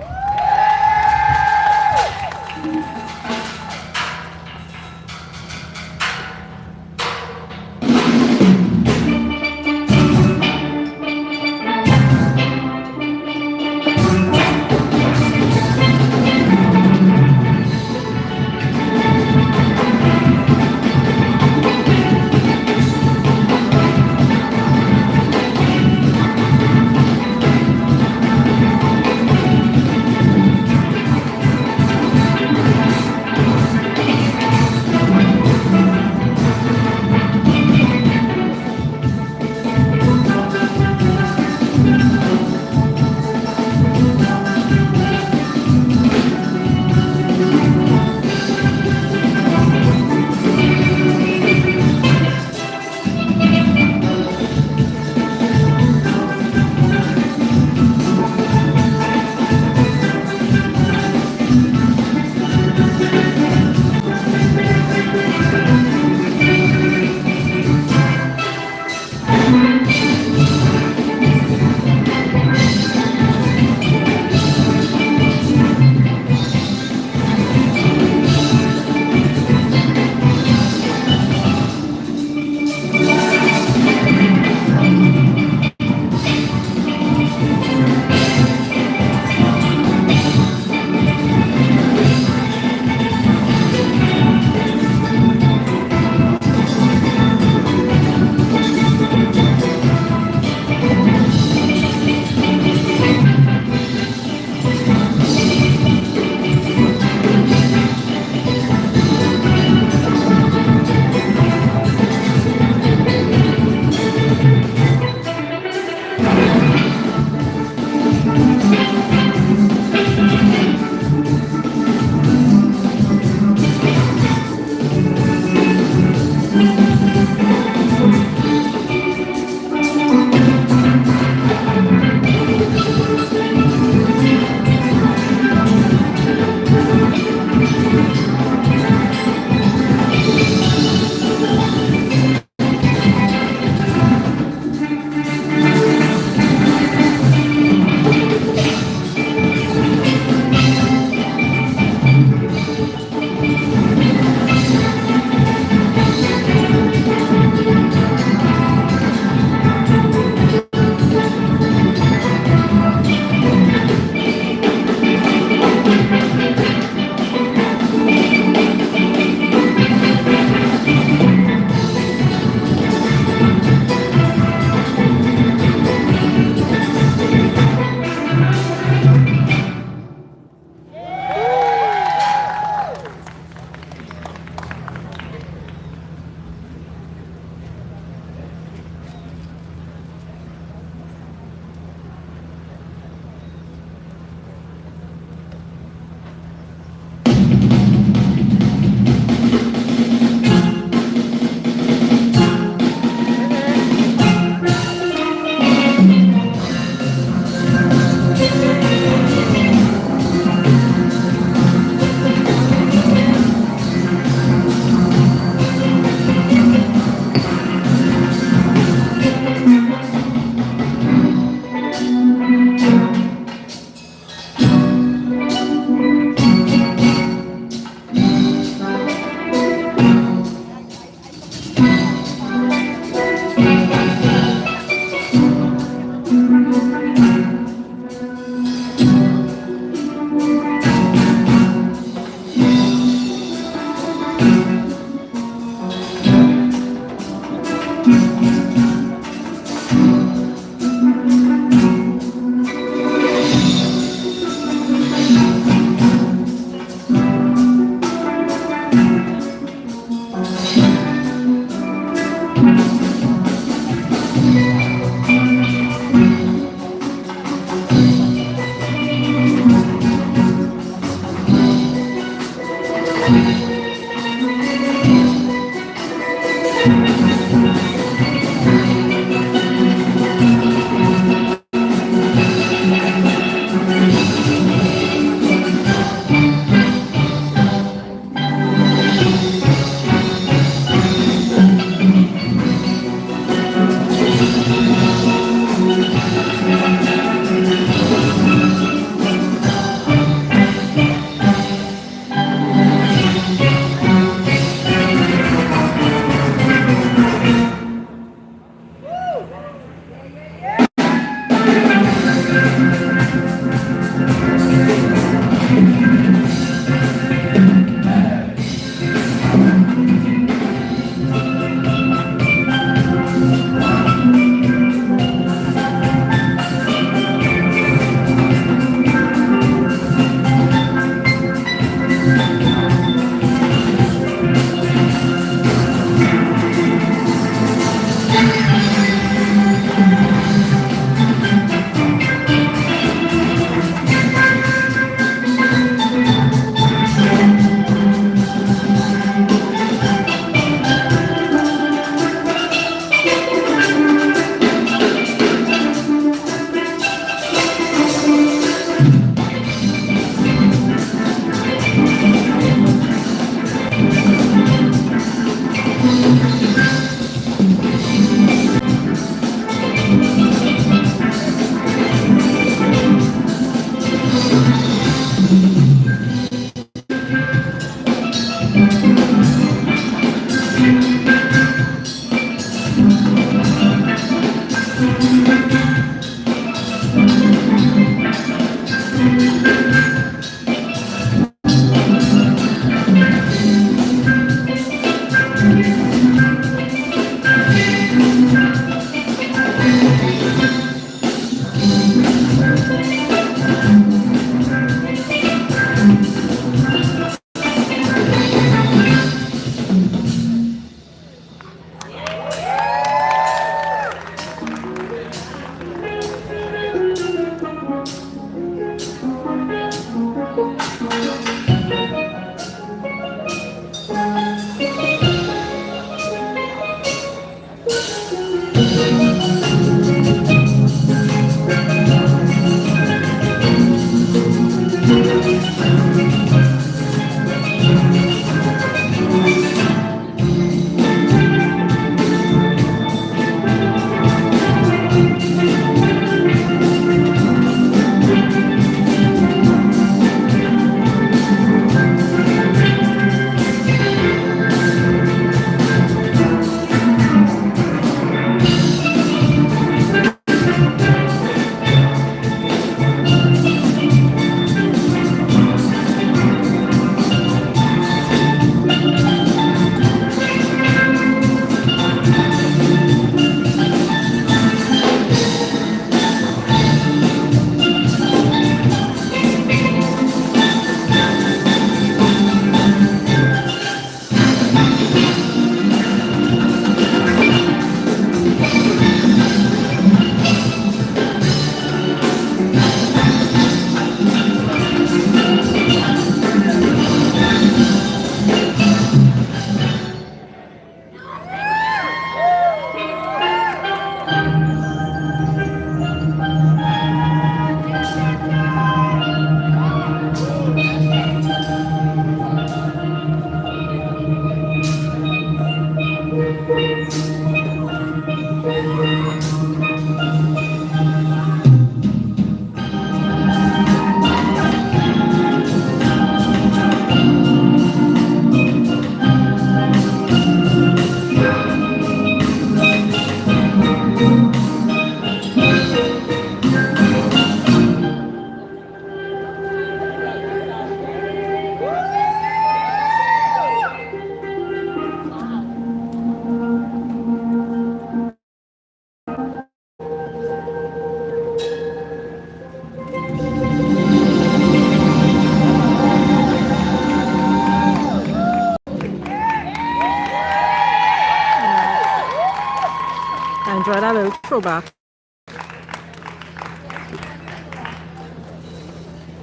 Enjoy that little throwback.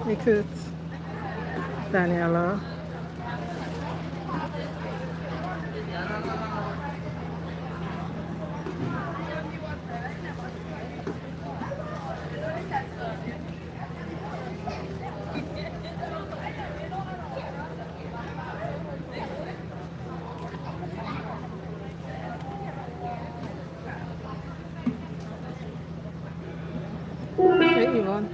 Hey, Kurt. Daniela. even.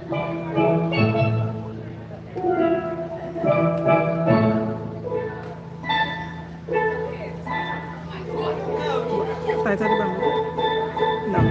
Flight at the bamboo? No.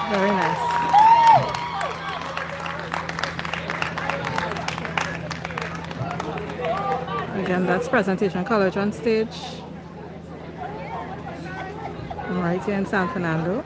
Very nice. Again, that's Presentation College on stage. I'm right here in San Fernando.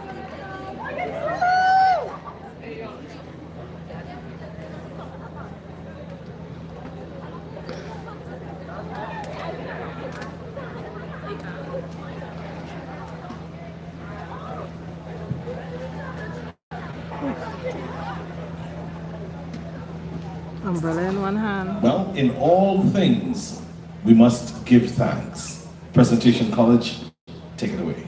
Umbrella in one hand. Well, in all things, we must give thanks. Presentation College, take it away.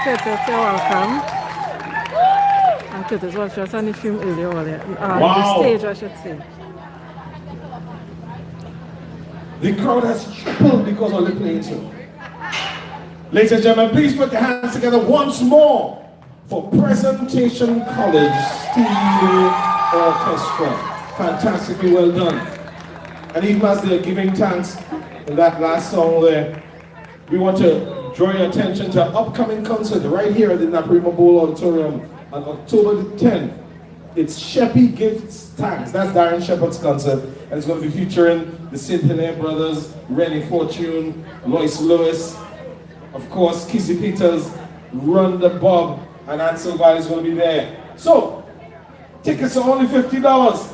Curtis, you're welcome. And Curtis was just on the film earlier. The Wow. stage, I should say. The crowd has tripled because of the playing too. Ladies and gentlemen, please put your hands together once more for Presentation College Steel Orchestra. Fantastically well done. And even as they're giving thanks in that last song there, we want to draw your attention to an upcoming concert right here at the Naparima Bowl Auditorium on October the 10th. It's Sheppy Gifts Thanks. That's Darren Shepherd's concert. And it's going to be featuring the St. Hilaire Brothers, Rennie Fortune, Lois Lewis, of course, Kissy Peters, Rhonda Bob, and Ansel Valley is going to be there. So, tickets are only $50.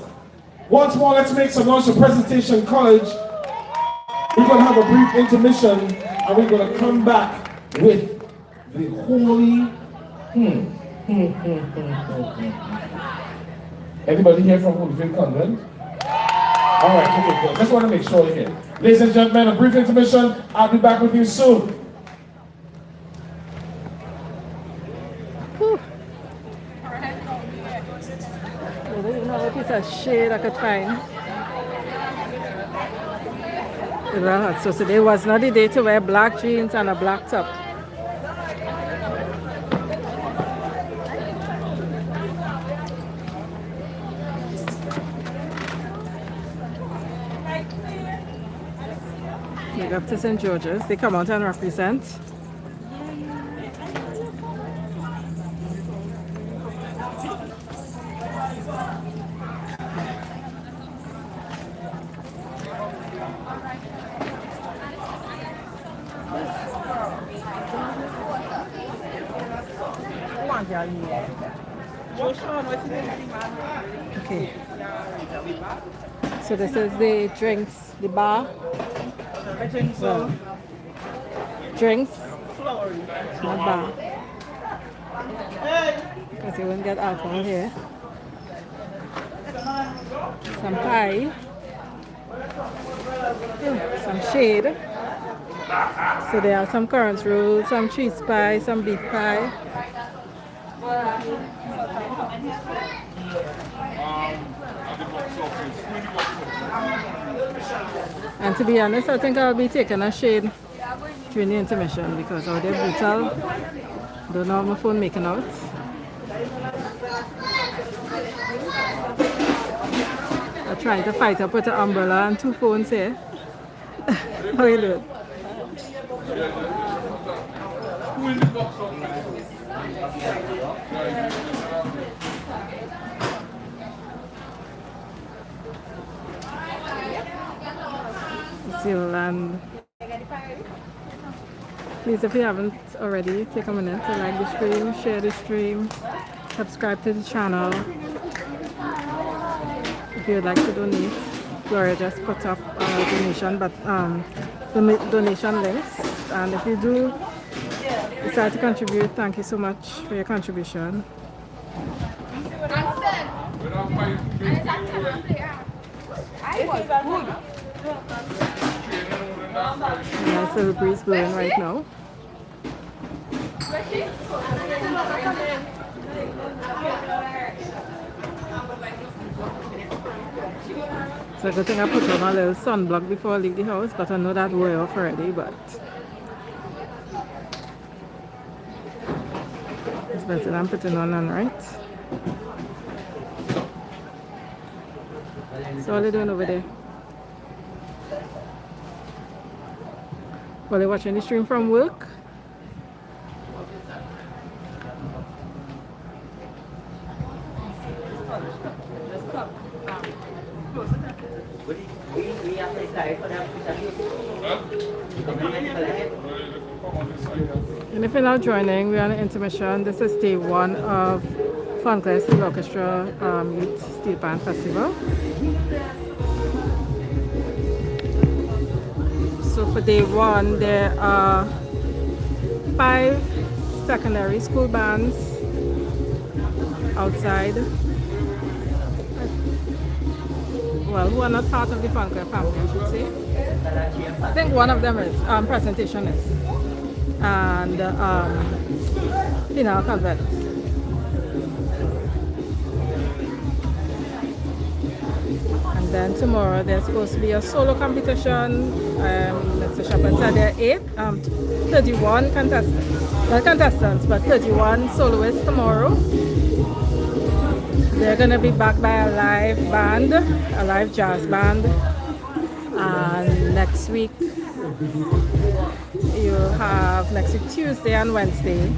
Once more, let's make some noise for Presentation College. We're going to have a brief intermission, and we're going to come back with the Holy... Anybody here from Holyfield Convent? All right, okay, good. Just want to make sure you're here. Ladies and gentlemen, a brief intermission. I'll be back with you soon. Whew. I don't even know what piece of shade I could find. Well, so today was not the day to wear black jeans and a black top. Big up to St. George's. They come out and represent. Okay. So this is the drinks, the bar. Well, drinks, not bar. Because you won't get alcohol here. Some pie. Some shade. So there are some currants rolls, some cheese pie, some beef pie. And to be honest, I think I'll be taking a shade during the intermission because out there brutal. Don't know how my phone making out. I'm trying to fight up with an umbrella and two phones here. How you doing? And please, if you haven't already, take a minute to like the stream, share the stream, subscribe to the channel. If you'd like to donate, Gloria just put up a donation, but the donation links. And if you do decide to contribute, thank you so much for your contribution. Nice little breeze blowing right now. So So good thing I put on a little sunblock before I leave the house, but I know that way off already, but it's better than putting on none, right? So what are you doing over there? While you're watching the stream from work? And if you're now joining, we're on an intermission. This is day one of Fonclaire Steelpan Youth Festival. So for day one, there are 5 secondary school bands outside. Well, who are not part of the Fonclaire family, I should say. I think one of them is, presentation is. And, convent. And then tomorrow there's supposed to be a solo competition. Mr. Shepherd said there are 31 contestants, but 31 soloists tomorrow. They're gonna be backed by a live band, a live jazz band. And next week, you have next week Tuesday and Wednesday,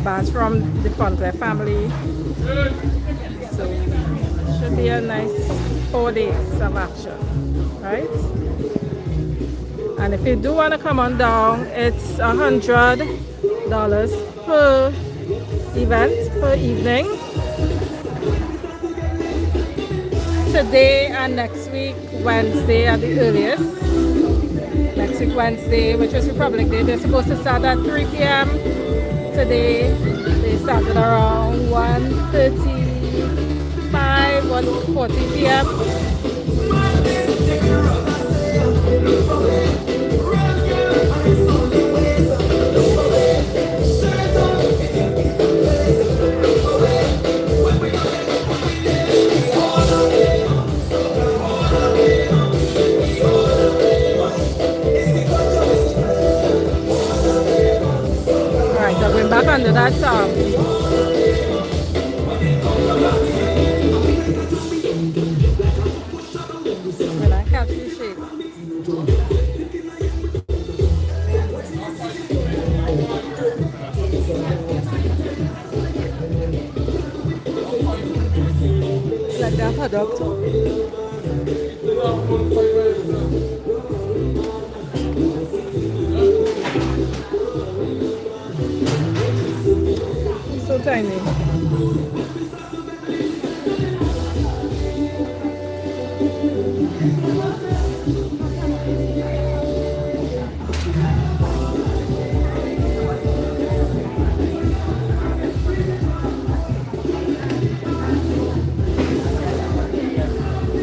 bands from the Fonclaire family. So should be a nice 4 days of action, right? And if you do want to come on down, it's $100 per event, per evening. Today and next week, Wednesday at the earliest. Next week, Wednesday, which is Republic Day, they're supposed to start at 3 p.m. Today, they started around 1:35, 1:40 p.m. Alright, so going back under that song. When I catch the shape. Like that product. So tiny.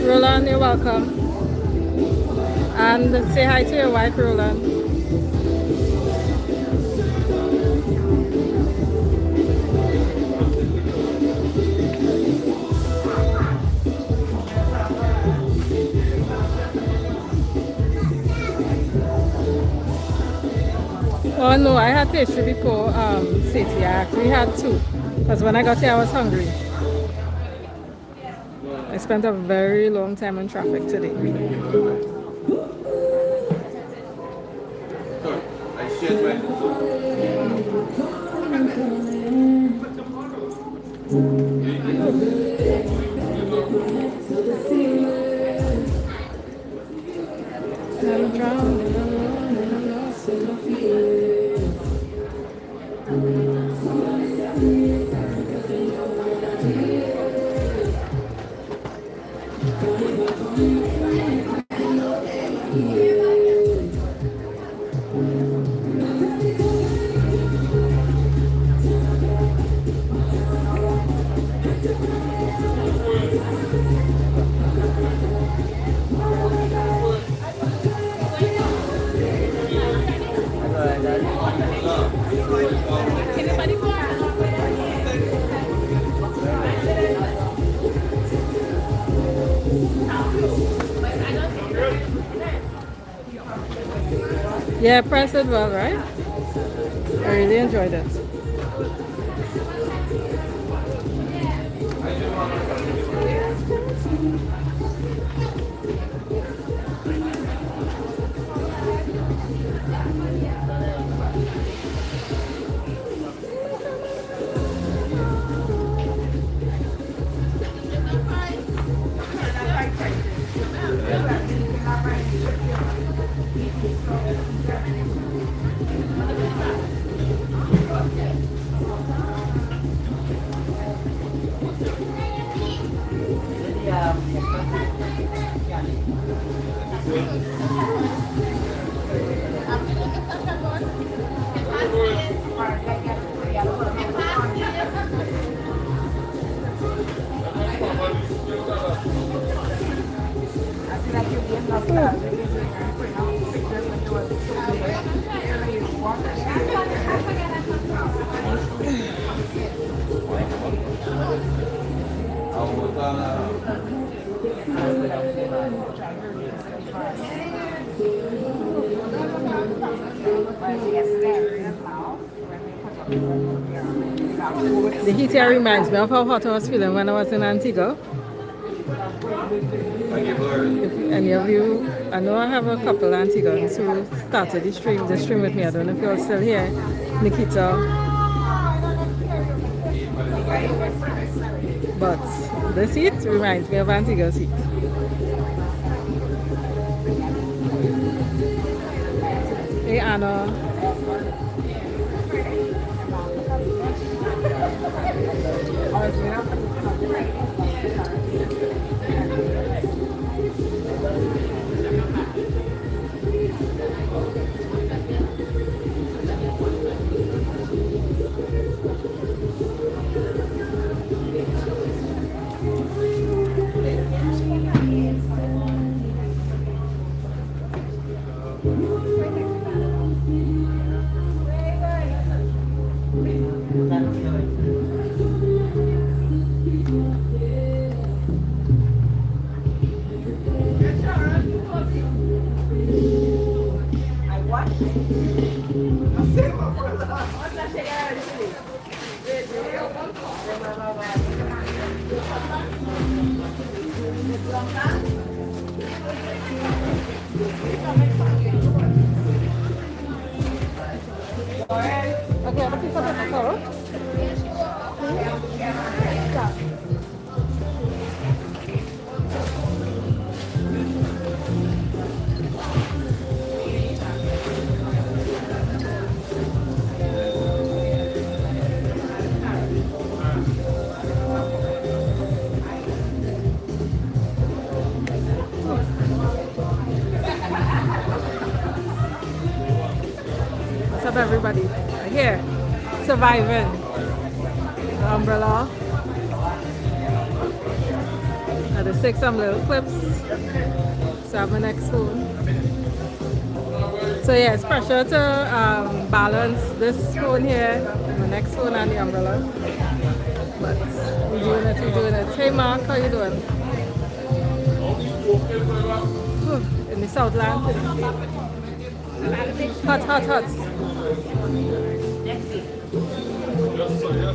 Roland, you're welcome. And say hi to your wife, Roland. Oh no, I had pastry before City. I actually had 2. Because when I got here I was hungry. I spent a very long time in traffic today. I shared my I'm drowning alone and I'm lost in my feelings. Yeah, Prince did well, right? I really enjoyed it. The heat here reminds me of how hot I was feeling when I was in Antigua. If any of you, I know I have a couple Antiguans who started the stream with me. I don't know if you're still here. Nikita. But this heat reminds me of Antigua's heat. Hey Anna. What's up, everybody? Here, surviving. The umbrella. I just take some little clips. So I have my next phone. So yeah, it's pressure to balance this phone here, my next phone, and the umbrella. But we're doing it. Hey Mark, how you doing? In the Southland. Hot.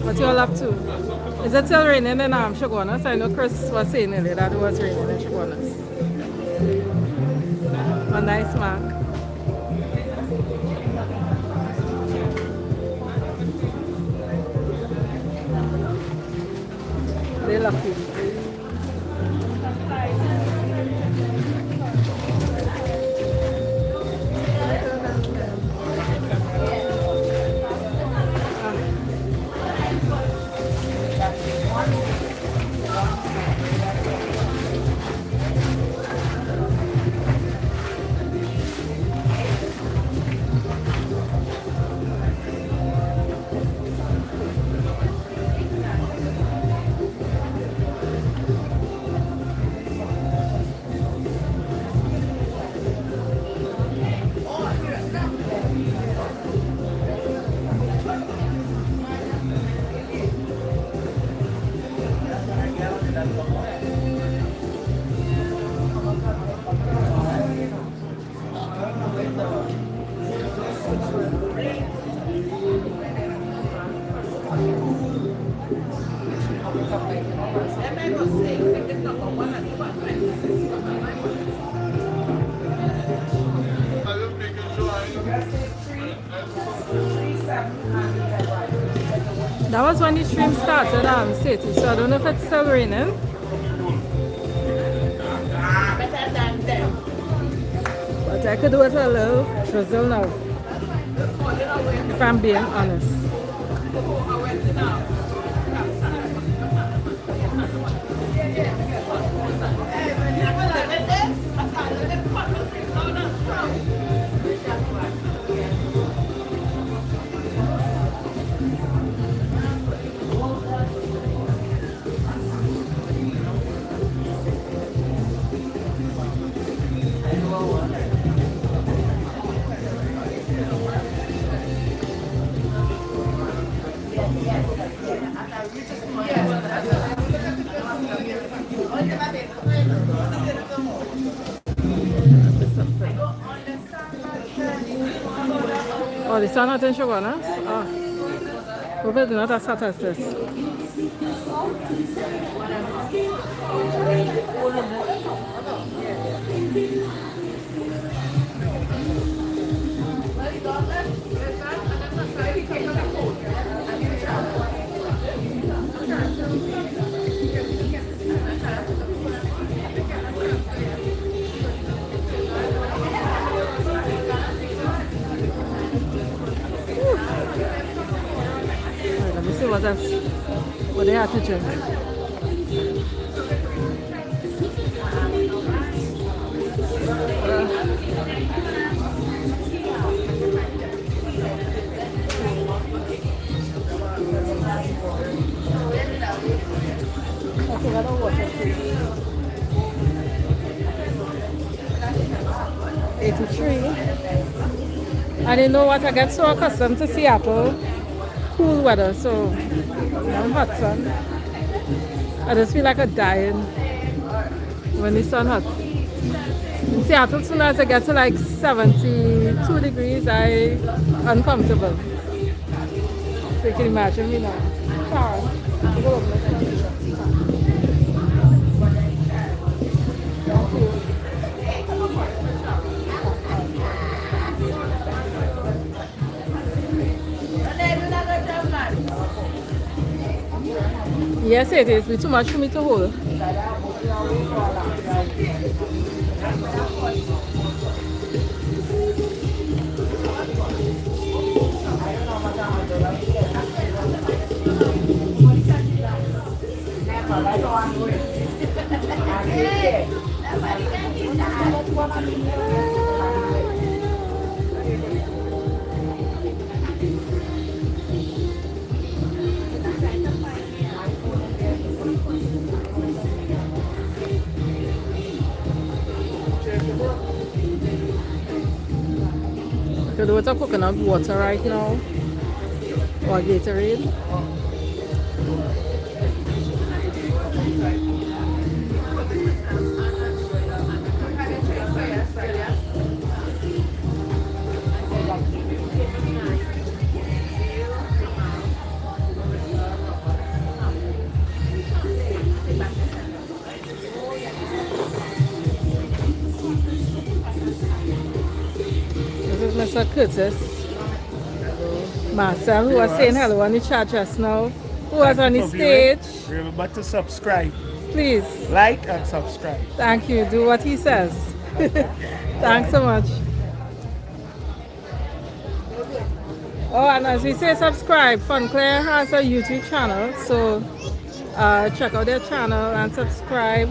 What you all up to? Is it still raining in Shogunas? I know Chris was saying earlier that it was raining in Shogunas. A nice mark. They're lucky. That was when the stream started, city, so I don't know if it's still raining. But I could do with a little drizzle now, if I'm being honest. Oh, the sun not in sugar, no? Oh. Hope it's not as hot as this. Let me see what else, what they have to drink. Okay, I don't water, please. 83. And you know what, I get so accustomed to Seattle cool weather, so I'm hot sun. I just feel like I'm dying when the sun hot. In Seattle, soon as I get to like 72 degrees, I'm uncomfortable. So you can imagine me now. Sharon, go over there. Yes, it is. It's too much for me to hold. So do with a coconut water right now, or Gatorade. Mr. Curtis, Marcel, who was saying hello on the chat just now, who was on the stage. Remember to subscribe. Please. Like and subscribe. Thank you. Do what he says. Thanks so much. Oh, and as we say, subscribe. Fonclaire has a YouTube channel, so check out their channel and subscribe.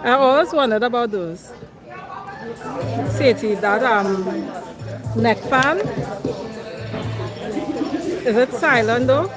I always wondered about those. Seti, that neck fan. Is it silent though?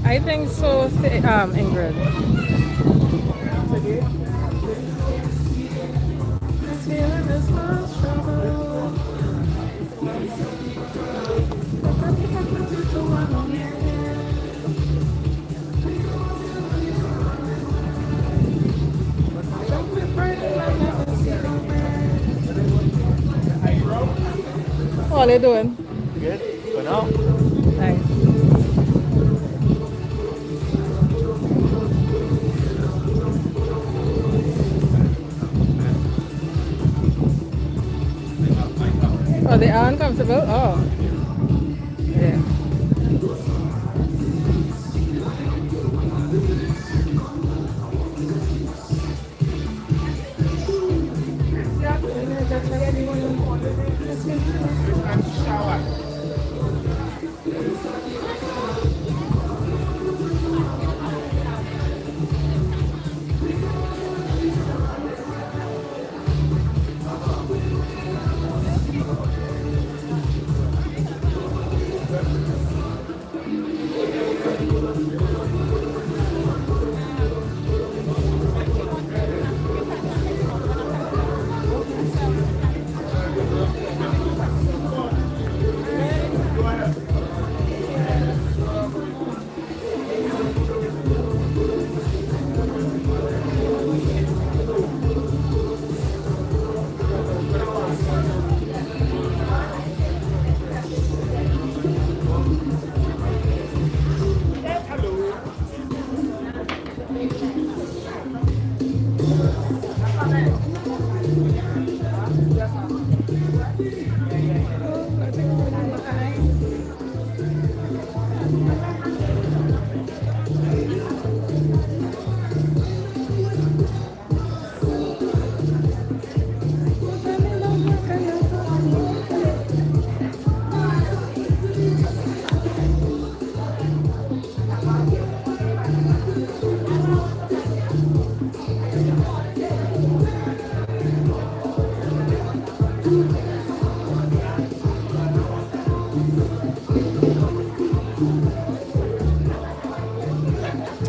I think so, Ingrid. feeling this much trouble. How are they doing? Good. For now. Nice. Oh, they are uncomfortable? Oh. Yeah.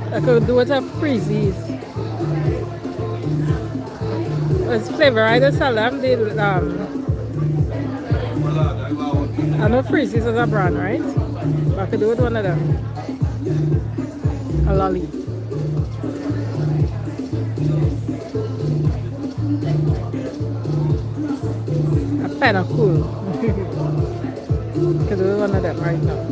I could do it a freezies. It's flavor. I just sell them. I know freezies is a brand, right? I could do it one of them. A lolly. A pen of cool. Could do one of them right now.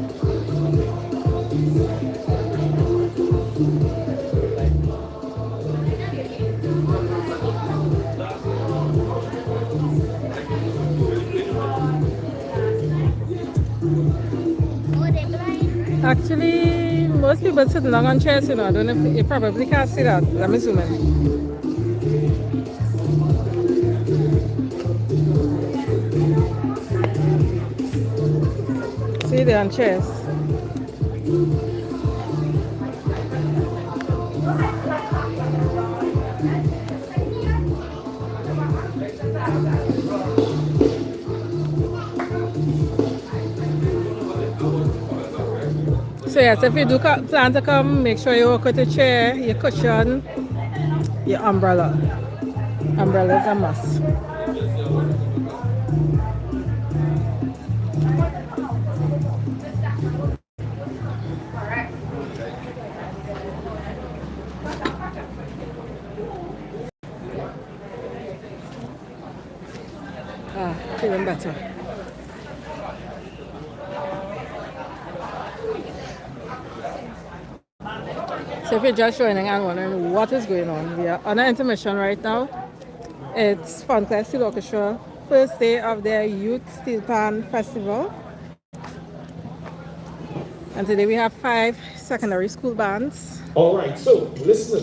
Actually, most people sitting down on chairs, you know. I don't know if you probably can't see that. I'm assuming. See, they're on chairs. So yes, if you do plan to come, make sure you work with your chair, your cushion, your umbrella. Umbrella is a must. Feeling better. So if you're just joining and wondering what is going on, we are on an intermission right now. It's Fonclaire Steelpan Orchestra, first day of their Youth Steelpan Festival. And today we have 5 secondary school bands. All right, so listen.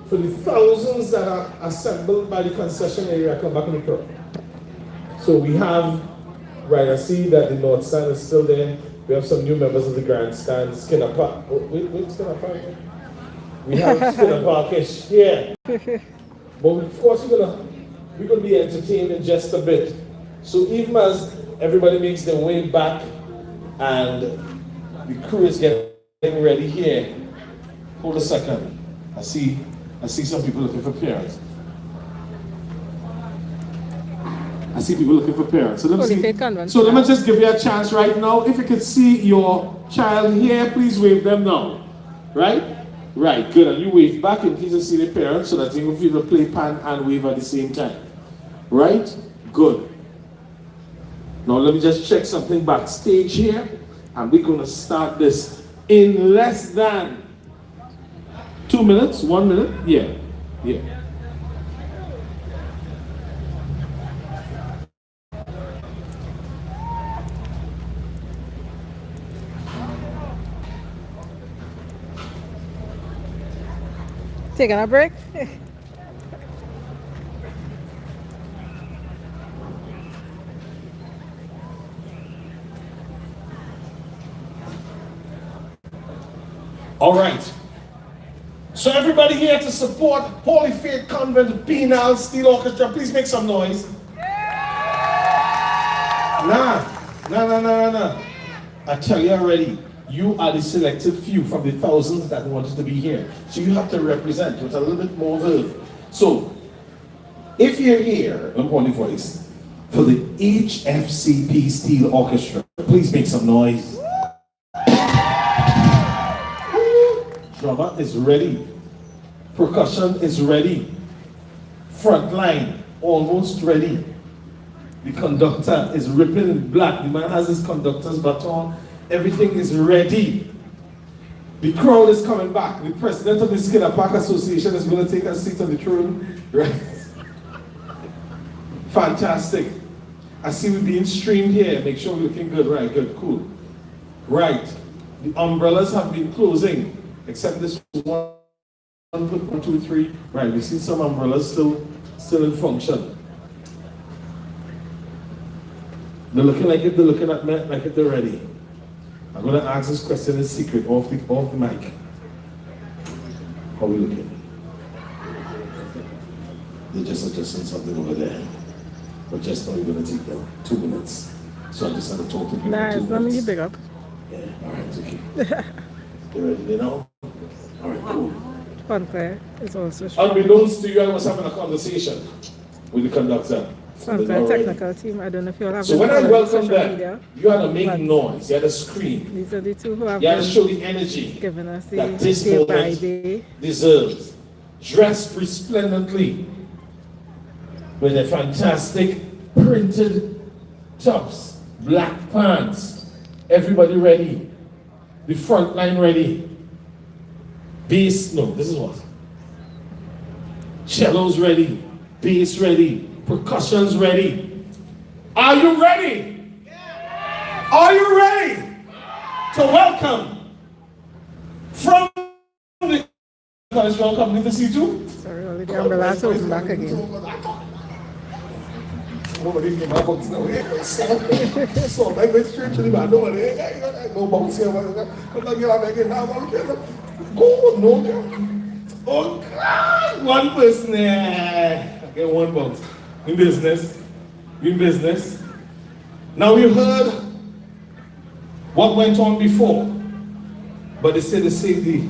For the thousands that are assembled by the concession area, come back in the crowd. So we have, right, I see that the North Stand is still there. We have some new members of the Grandstand, Skinner Park. Oh, wait, Skinner Park? We have Skinner Parkish here. But of course, we're gonna be entertained in just a bit. So even as everybody makes their way back and the crew is getting ready here, hold a second. I see some people looking for parents. I see people looking for parents. So let me Holy see. Faith Convent. So let me just give you a chance right now. If you could see your child here, please wave them now. Right? Right, good. And you wave back in case you see the parents so that you can feel the play pan and wave at the same time. Right? Good. Now let me just check something backstage here. And we're going to start this in less than 2 minutes, 1 minute. Yeah, yeah. Taking a break? All right. So everybody here to support Holy Faith Convent Penal Steel Orchestra, please make some noise. Nah. I tell you already, you are the selected few from the thousands that wanted to be here. So you have to represent with a little bit more verve. So, if you're here, I'm calling voice, for the HFCP Steel Orchestra, please make some noise. Drummer is ready. Percussion is ready. Front line, almost ready. The conductor is ripping in black. The man has his conductor's baton. Everything is ready. The crowd is coming back. The president of the Skinner Park Association is going to take a seat on the throne. Right? Fantastic. I see we're being streamed here. Make sure we're looking good. Right, good, cool. Right. The umbrellas have been closing. Except this one, 1, 2, 3. Right, we see some umbrellas still in function. They're looking like if they're looking at me, like if they're ready. I'm gonna ask this question in secret off the mic. How are we looking? They're just adjusting something over there. But just now we're gonna take them 2 minutes. So I just had to talk to people. Nice, let me big up. Yeah, alright, okay. You ready now? All right, cool. Fonclaire is also strong. Unbeknownst to you, I was having a conversation with the conductor. Fonclaire technical team, I don't know if you'll have So when I welcome them, media, you had to make noise, you had to scream. these are the two who have You had to been show the energy giving us the that this day by moment day. deserves. Dressed resplendently with a fantastic printed tops, black pants. Everybody ready. The front line ready. Bass, no, this is what? Cello's ready. Bass ready. Percussion's ready. Are you ready? Yeah. Are you ready to welcome from the National Company to see too? Sorry, only the umbrella to open back again. Nobody get my books now. So language spiritually, but nobody no books here. Come on, get again now. Go no. Oh God, one person there. I get one box. In business. In business. Now you heard what went on before, but they said the safety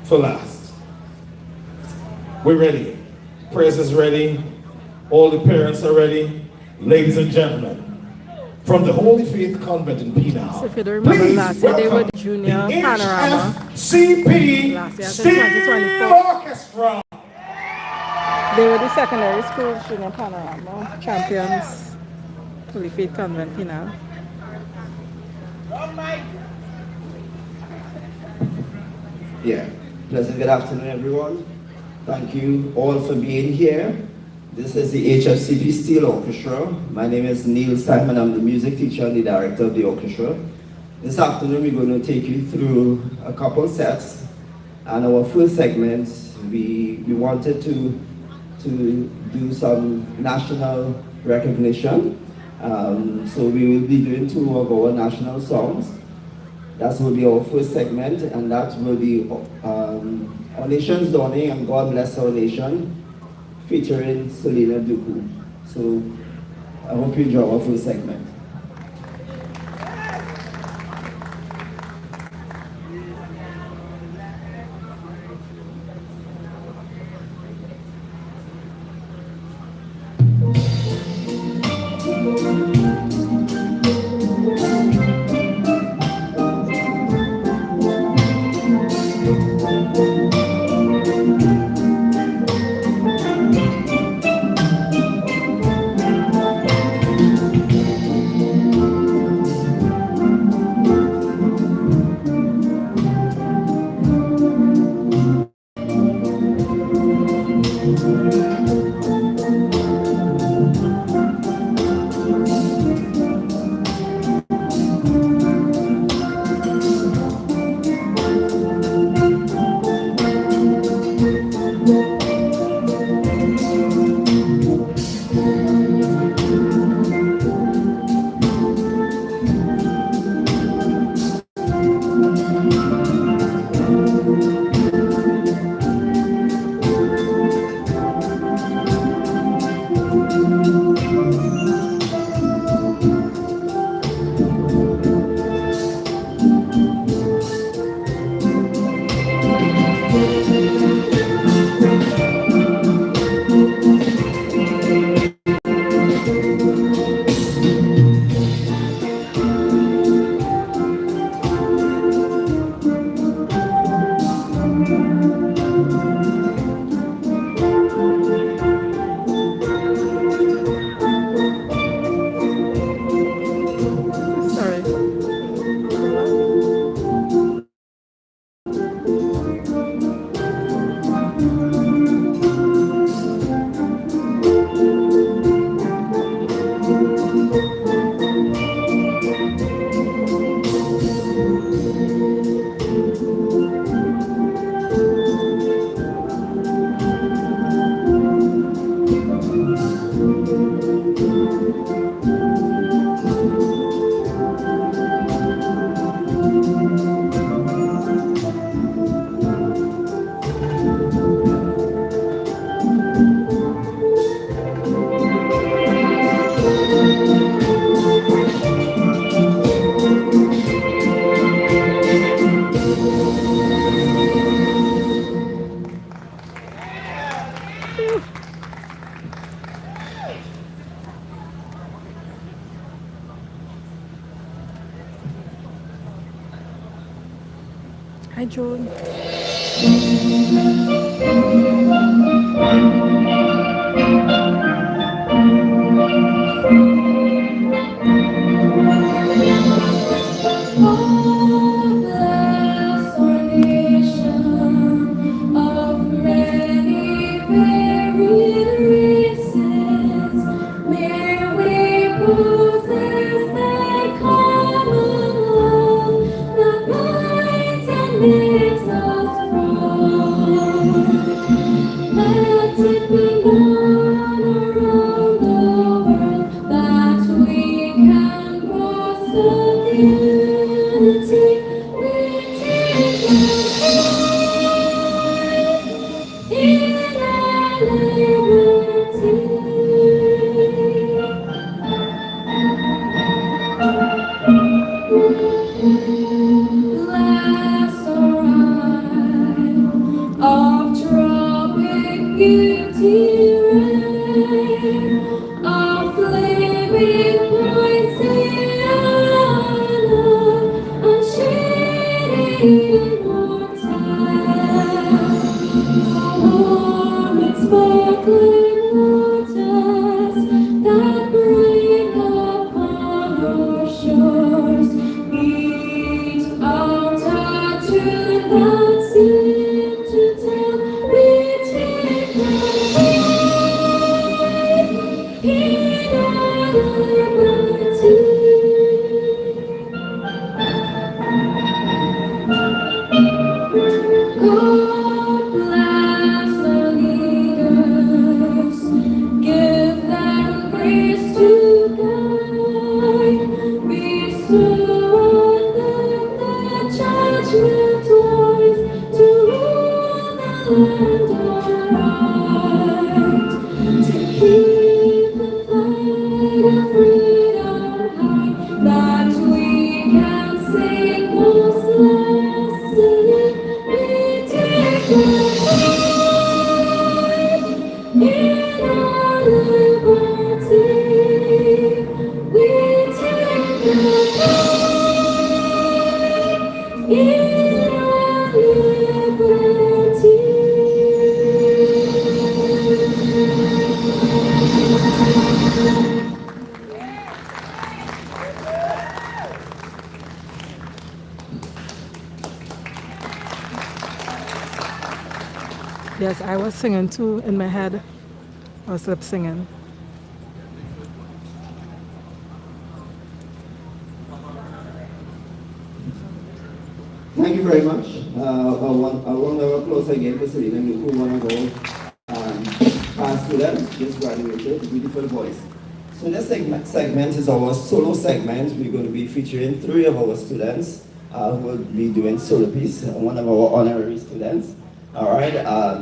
for last. We're ready. Prayers is ready. All the parents are ready. Ladies and gentlemen, from the Holy Faith Convent in Penal, So if you don't remember please last year, they were welcome Junior the Panorama. HFCP Last year, I think Steel 2024. Orchestra. They were the secondary school Junior Panorama champions. Holy Faith Convent Penal. Yeah, pleasant good afternoon, everyone. Thank you all for being here. This is the HFCP Steel Orchestra. My name is Neil Simon. I'm the music teacher and the director of the orchestra. This afternoon, we're going to take you through a couple sets. And our first segment, we wanted to do some national recognition. So we will be doing 2 of our national songs. That will be our first segment, and that will be Our Nation's Dawning and God Bless Our Nation, featuring Selena Duku. So I hope you enjoy our first segment. Hi, Joan. Let it be known around the world that we can foster unity. We take pride in our liberty. Last arrive of tropic beauty rain, of flaming points and shady immortals. Warm and sparkling waters that break upon our shores beat out a tune that seems to tell me take pride in our liberty. God bless our leaders, give them grace to guide, bestow on them their judgment wise, to rule the land aright, to keep the flag of freedom high, that we can sing most lustily. We take pride in our liberty. We take pride in our liberty. Yes, I was singing too in my head. I was lip singing. Thank you very much. A round of applause again for Selena and who want to go past to them, just graduated, beautiful voice. So this segment is our solo segment. We're going to be featuring 3 of our students who will be doing solo piece, one of our honorary students. All right,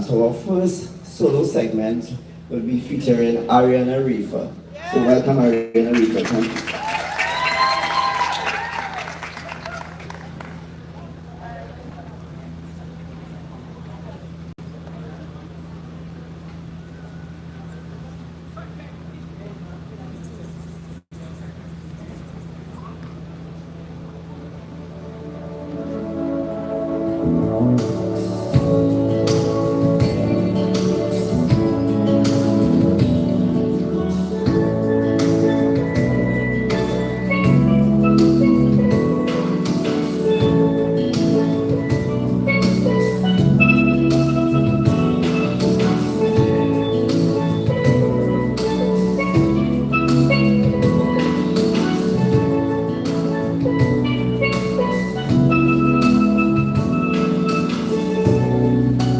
so our first solo segment will be featuring Ariana Reefer. So welcome Ariana Reefer. Thank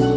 you.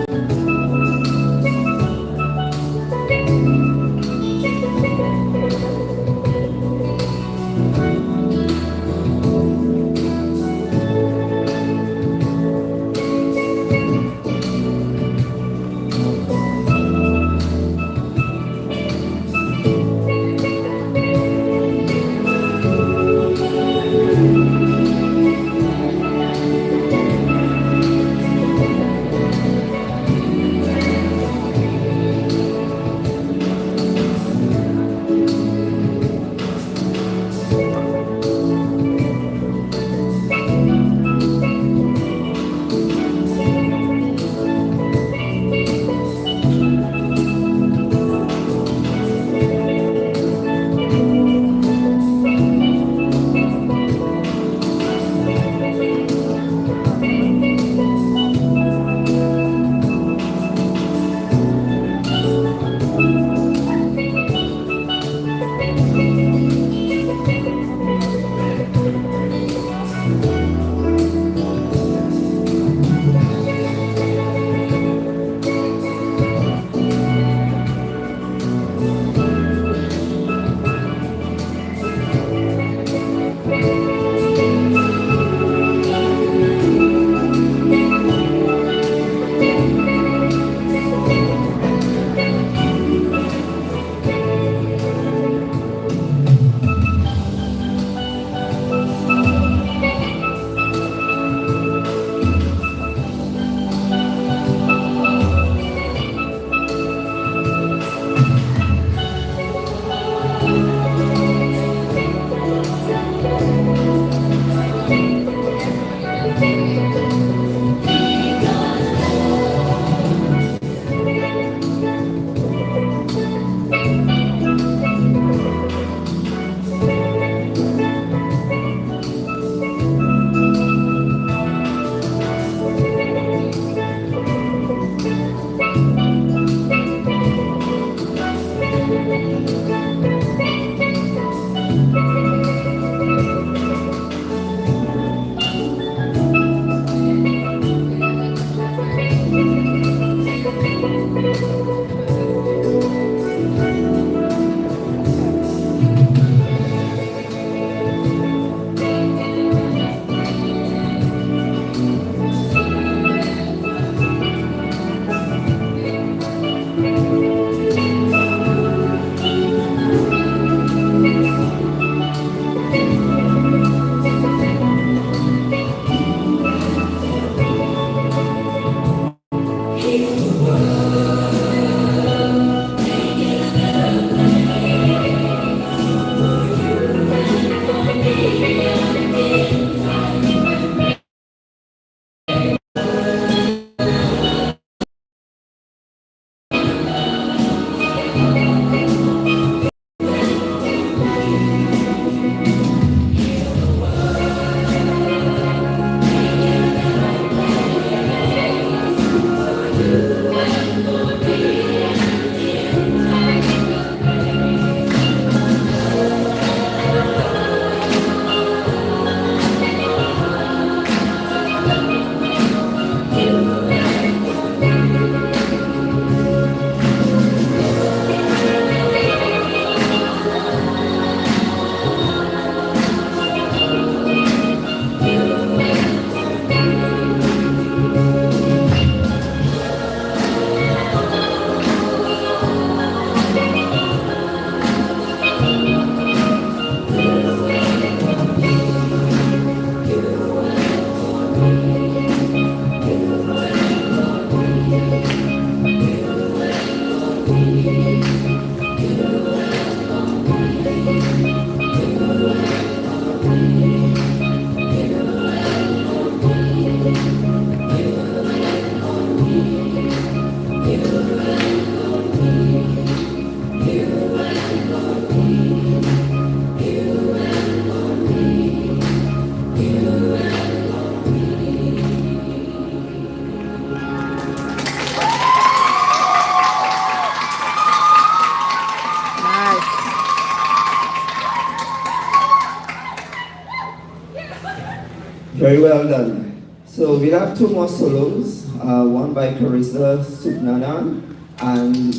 Very well done. So we have two more solos, one by Carissa Supnanan, and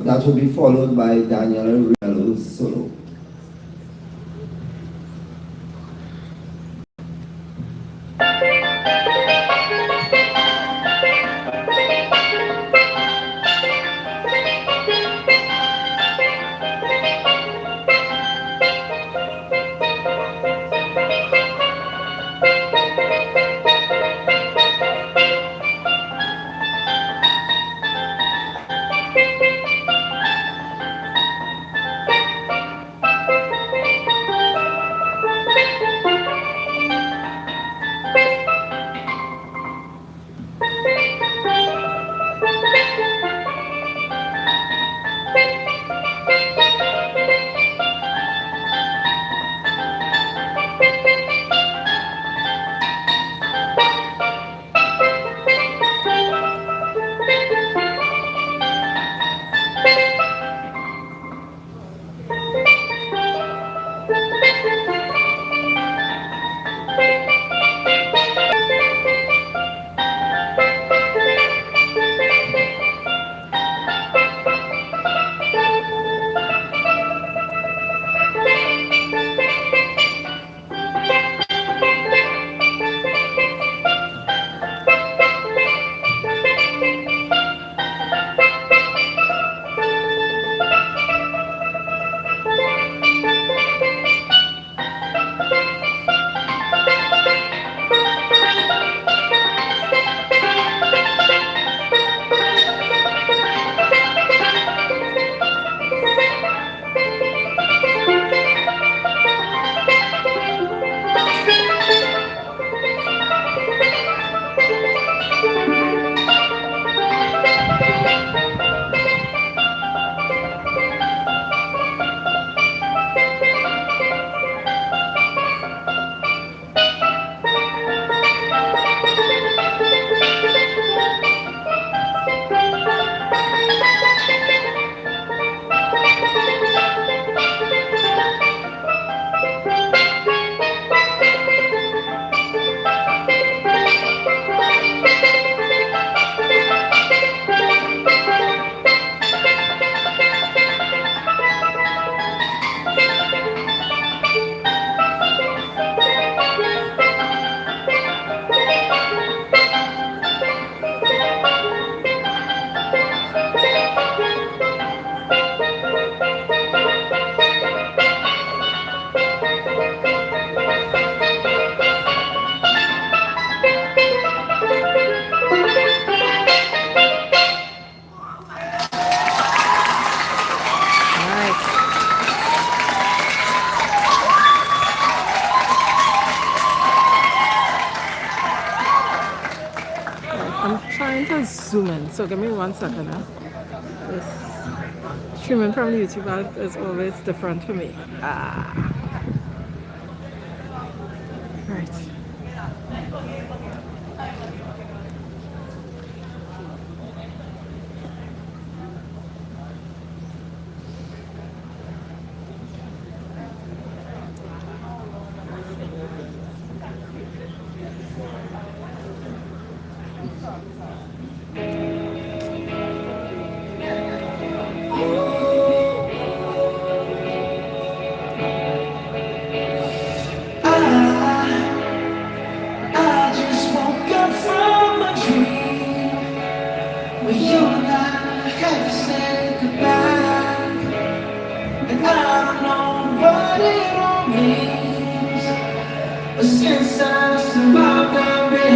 that will be followed by Daniela Riello's solo. Zoom in, so give me 1 second. This streaming from YouTube is always different for me. Right. Since I survived, I realized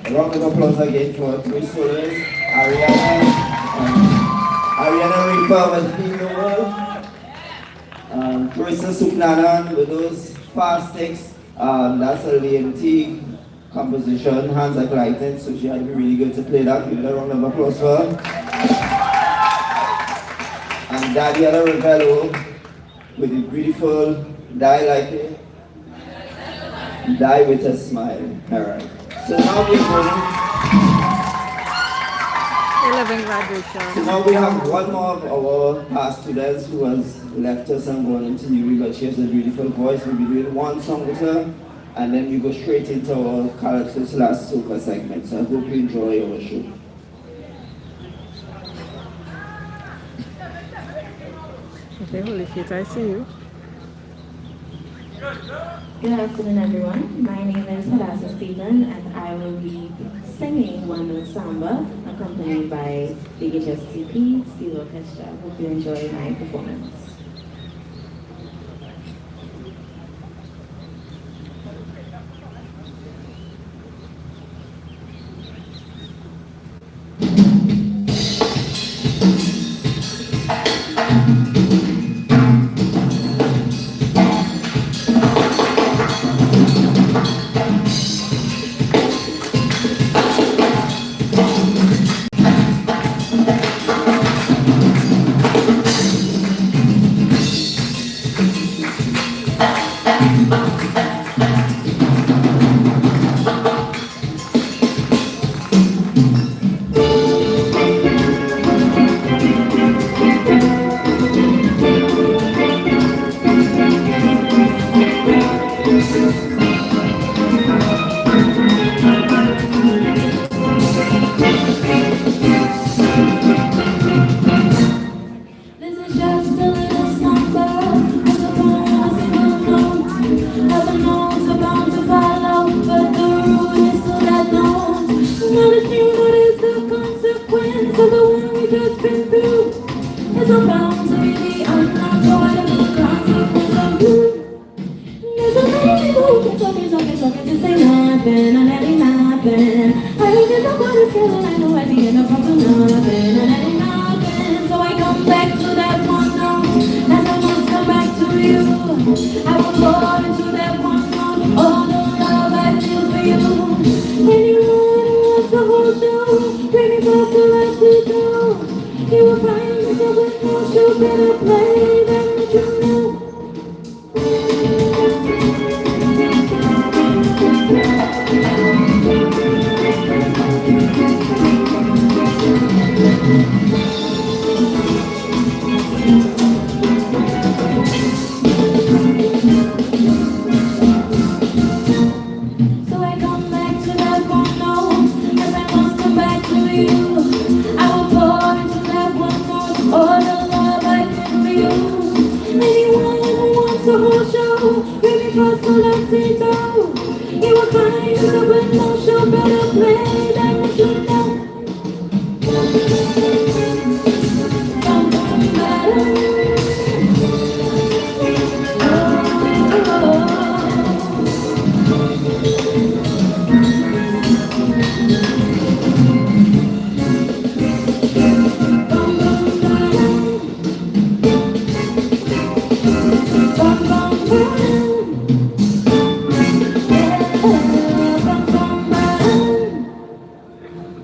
A round of applause again for three soloists, Ariana Ripa with Being the World, Teresa Suknanan with those fast sticks, that's a LMT composition, Hands Like Lightning, so she had to be really good to play that. Give it a round of applause for her. And Daniela Ravello with the beautiful Die Like It, Die With a Smile. Alright. So now we're going 11 graduation. So now we have one more of our past students who has left us and gone into New but she has a beautiful voice. We'll be doing one song with her and then we go straight into our Calypso/Soca segment. So I hope you enjoy our show. Okay, Holy Faith, I see you. Good afternoon, everyone. My name is Fonclaire Steelpan, and I will be singing one note samba accompanied by the HFCP Steel Orchestra. Hope you enjoy my performance.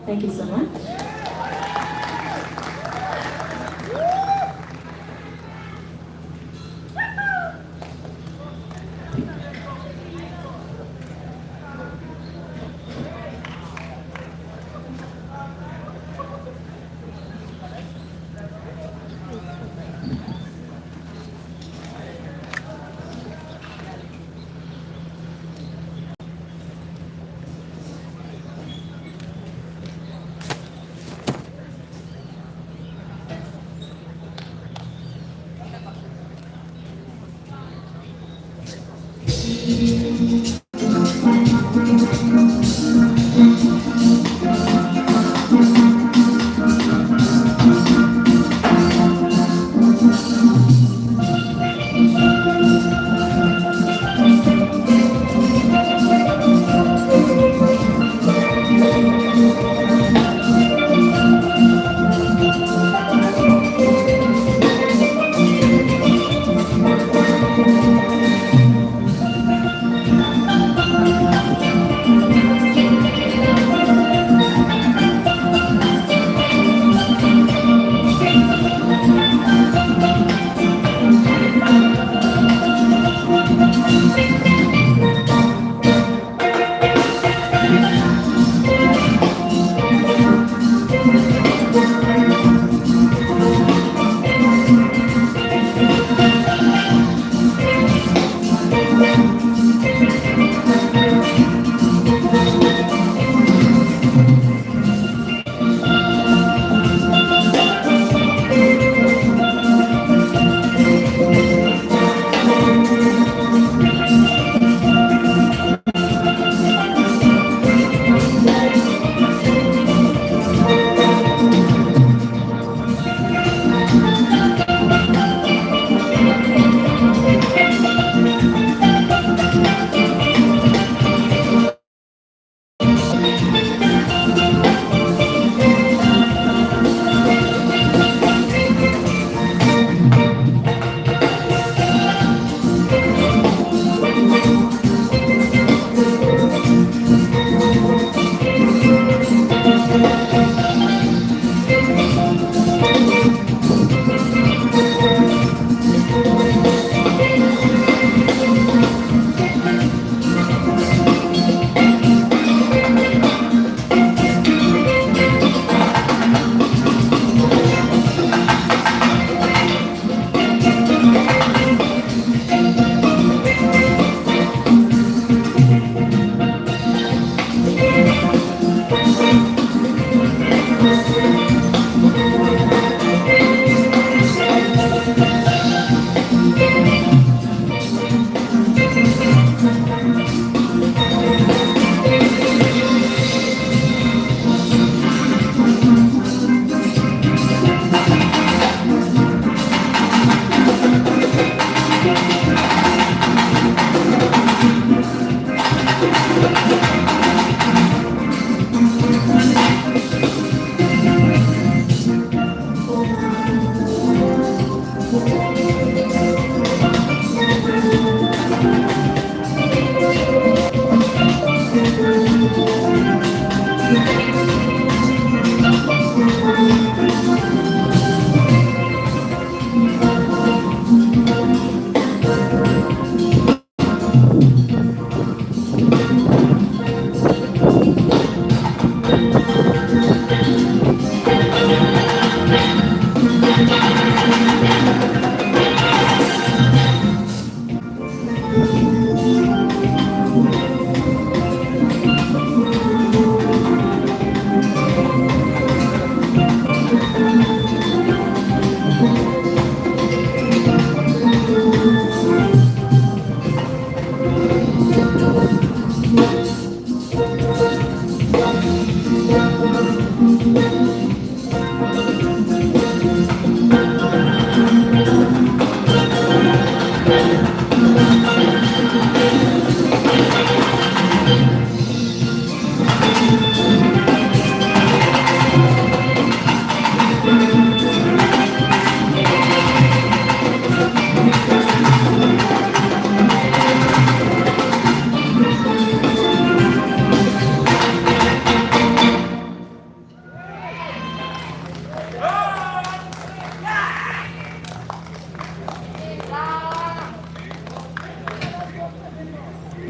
Thank you so much.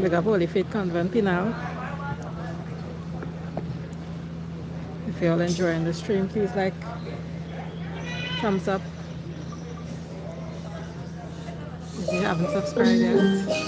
Big up Holy Faith Convent Pinal. If you're all enjoying the stream, please like, thumbs up. If you haven't subscribed yet.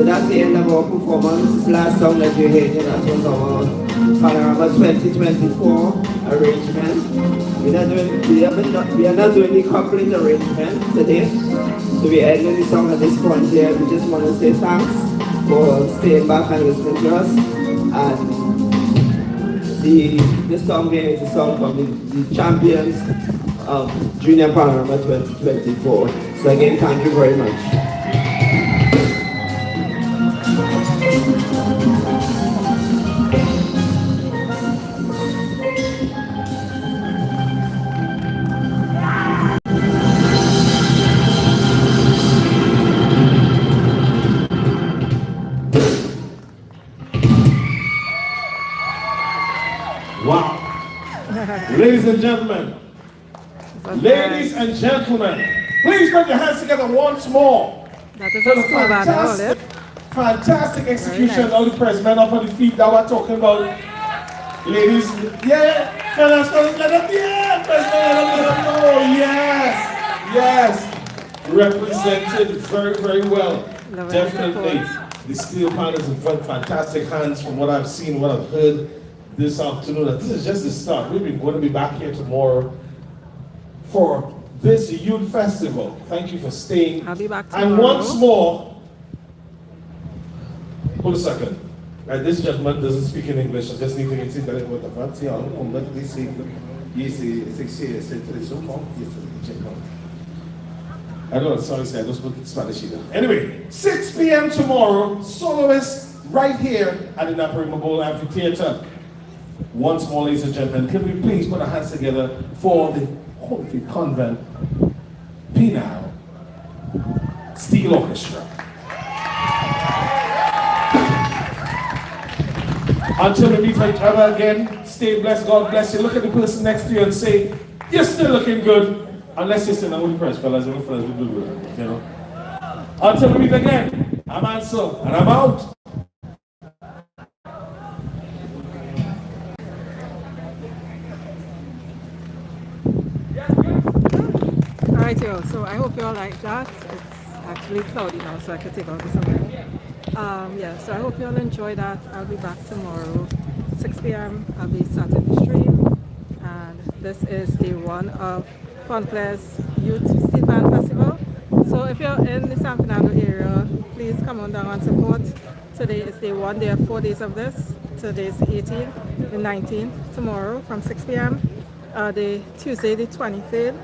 So that's the end of our performance. Last song that you heard, that was our Panorama 2024 arrangement. We are not doing the complete arrangement today. So we're ending the song at this point here. We just want to say thanks for staying back and listening to us. And the song here is a song from the champions of Junior Panorama 2024. So again, thank you very much. Wow. Ladies and gentlemen, ladies and gentlemen, please put your hands together once more That is for the a school band, all it. fantastic execution nice. of the press men up on the feet that we're talking about. Ladies, yeah, fellas, let them, yeah, press men, let them know, yes, yes. Represented very, very well. Love it. Definitely. The steel pan is in fantastic hands from what I've seen, what I've heard this afternoon. This is just the start. We're going to be back here tomorrow for this youth festival. Thank you for staying. I'll be back tomorrow. And once more, hold a second. This gentleman doesn't speak in English. I just need to get it that with the fancy on. I don't know, sorry, I don't speak Spanish either. Anyway, 6 p.m. tomorrow, soloists right here at the Naparima Bowl Amphitheater. Once more, ladies and gentlemen, can we please put our hands together for the Holy Convent Panyard Steel Orchestra. Until we meet each other again, stay blessed, God bless you. Look at the person next to you and say, you're still looking good. Unless you're still not fellas, you know, fellas will do good, you know. Until we meet again, I'm Ansel, and I'm out. Alright, y'all, so I hope you all like that. It's actually cloudy now, so I can take out the sunlight. Yeah, so I hope you all enjoy that. I'll be back tomorrow, 6 p.m. I'll be starting the stream. And this is day one of Fonclaire's Youth Steelpan Festival. So if you're in the San Fernando area, please come on down and support. Today is day one. There are 4 days of this. Today is the 18th, the 19th, tomorrow from 6 p.m. The Tuesday the 23rd,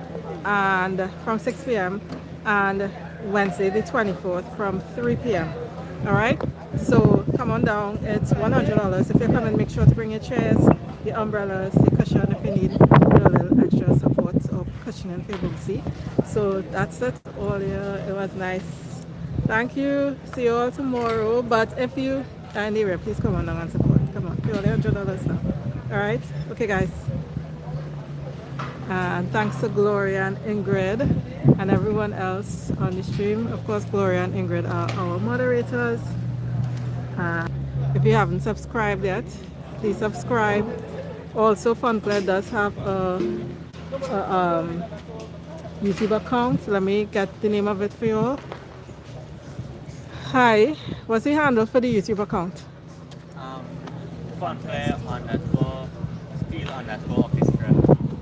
and from 6 p.m. and Wednesday the 24th from 3 p.m. Alright, so come on down. It's $100. If you're coming, make sure to bring your chairs, the umbrellas, the cushion if you need a little extra support or cushioning for your booty seat. So that's it. All year, it was nice. Thank you. See you all tomorrow. But if you are in the area, please come on down and support. Come on, purely $100 now. Alright, okay guys. And thanks to Gloria and Ingrid and everyone else on the stream. Of course, Gloria and Ingrid are our moderators. If you haven't subscribed yet, please subscribe. Also, Fonclaire does have a YouTube account. Let me get the name of it for you all. Hi, what's the handle for the YouTube account? Fonclaire _Steel_Orchestra.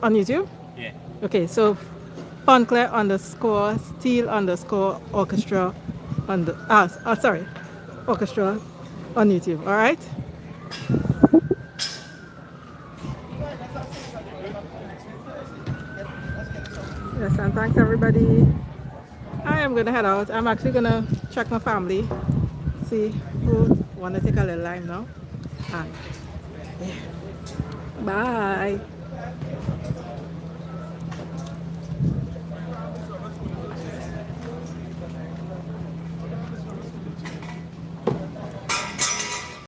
On YouTube? Yeah. Okay, so Fonclaire _Steel_Orchestra on the Orchestra on YouTube. All right. Yes, and thanks everybody. I am gonna head out. I'm actually gonna check my family, see who wanna take a little lime now. And yeah. Bye.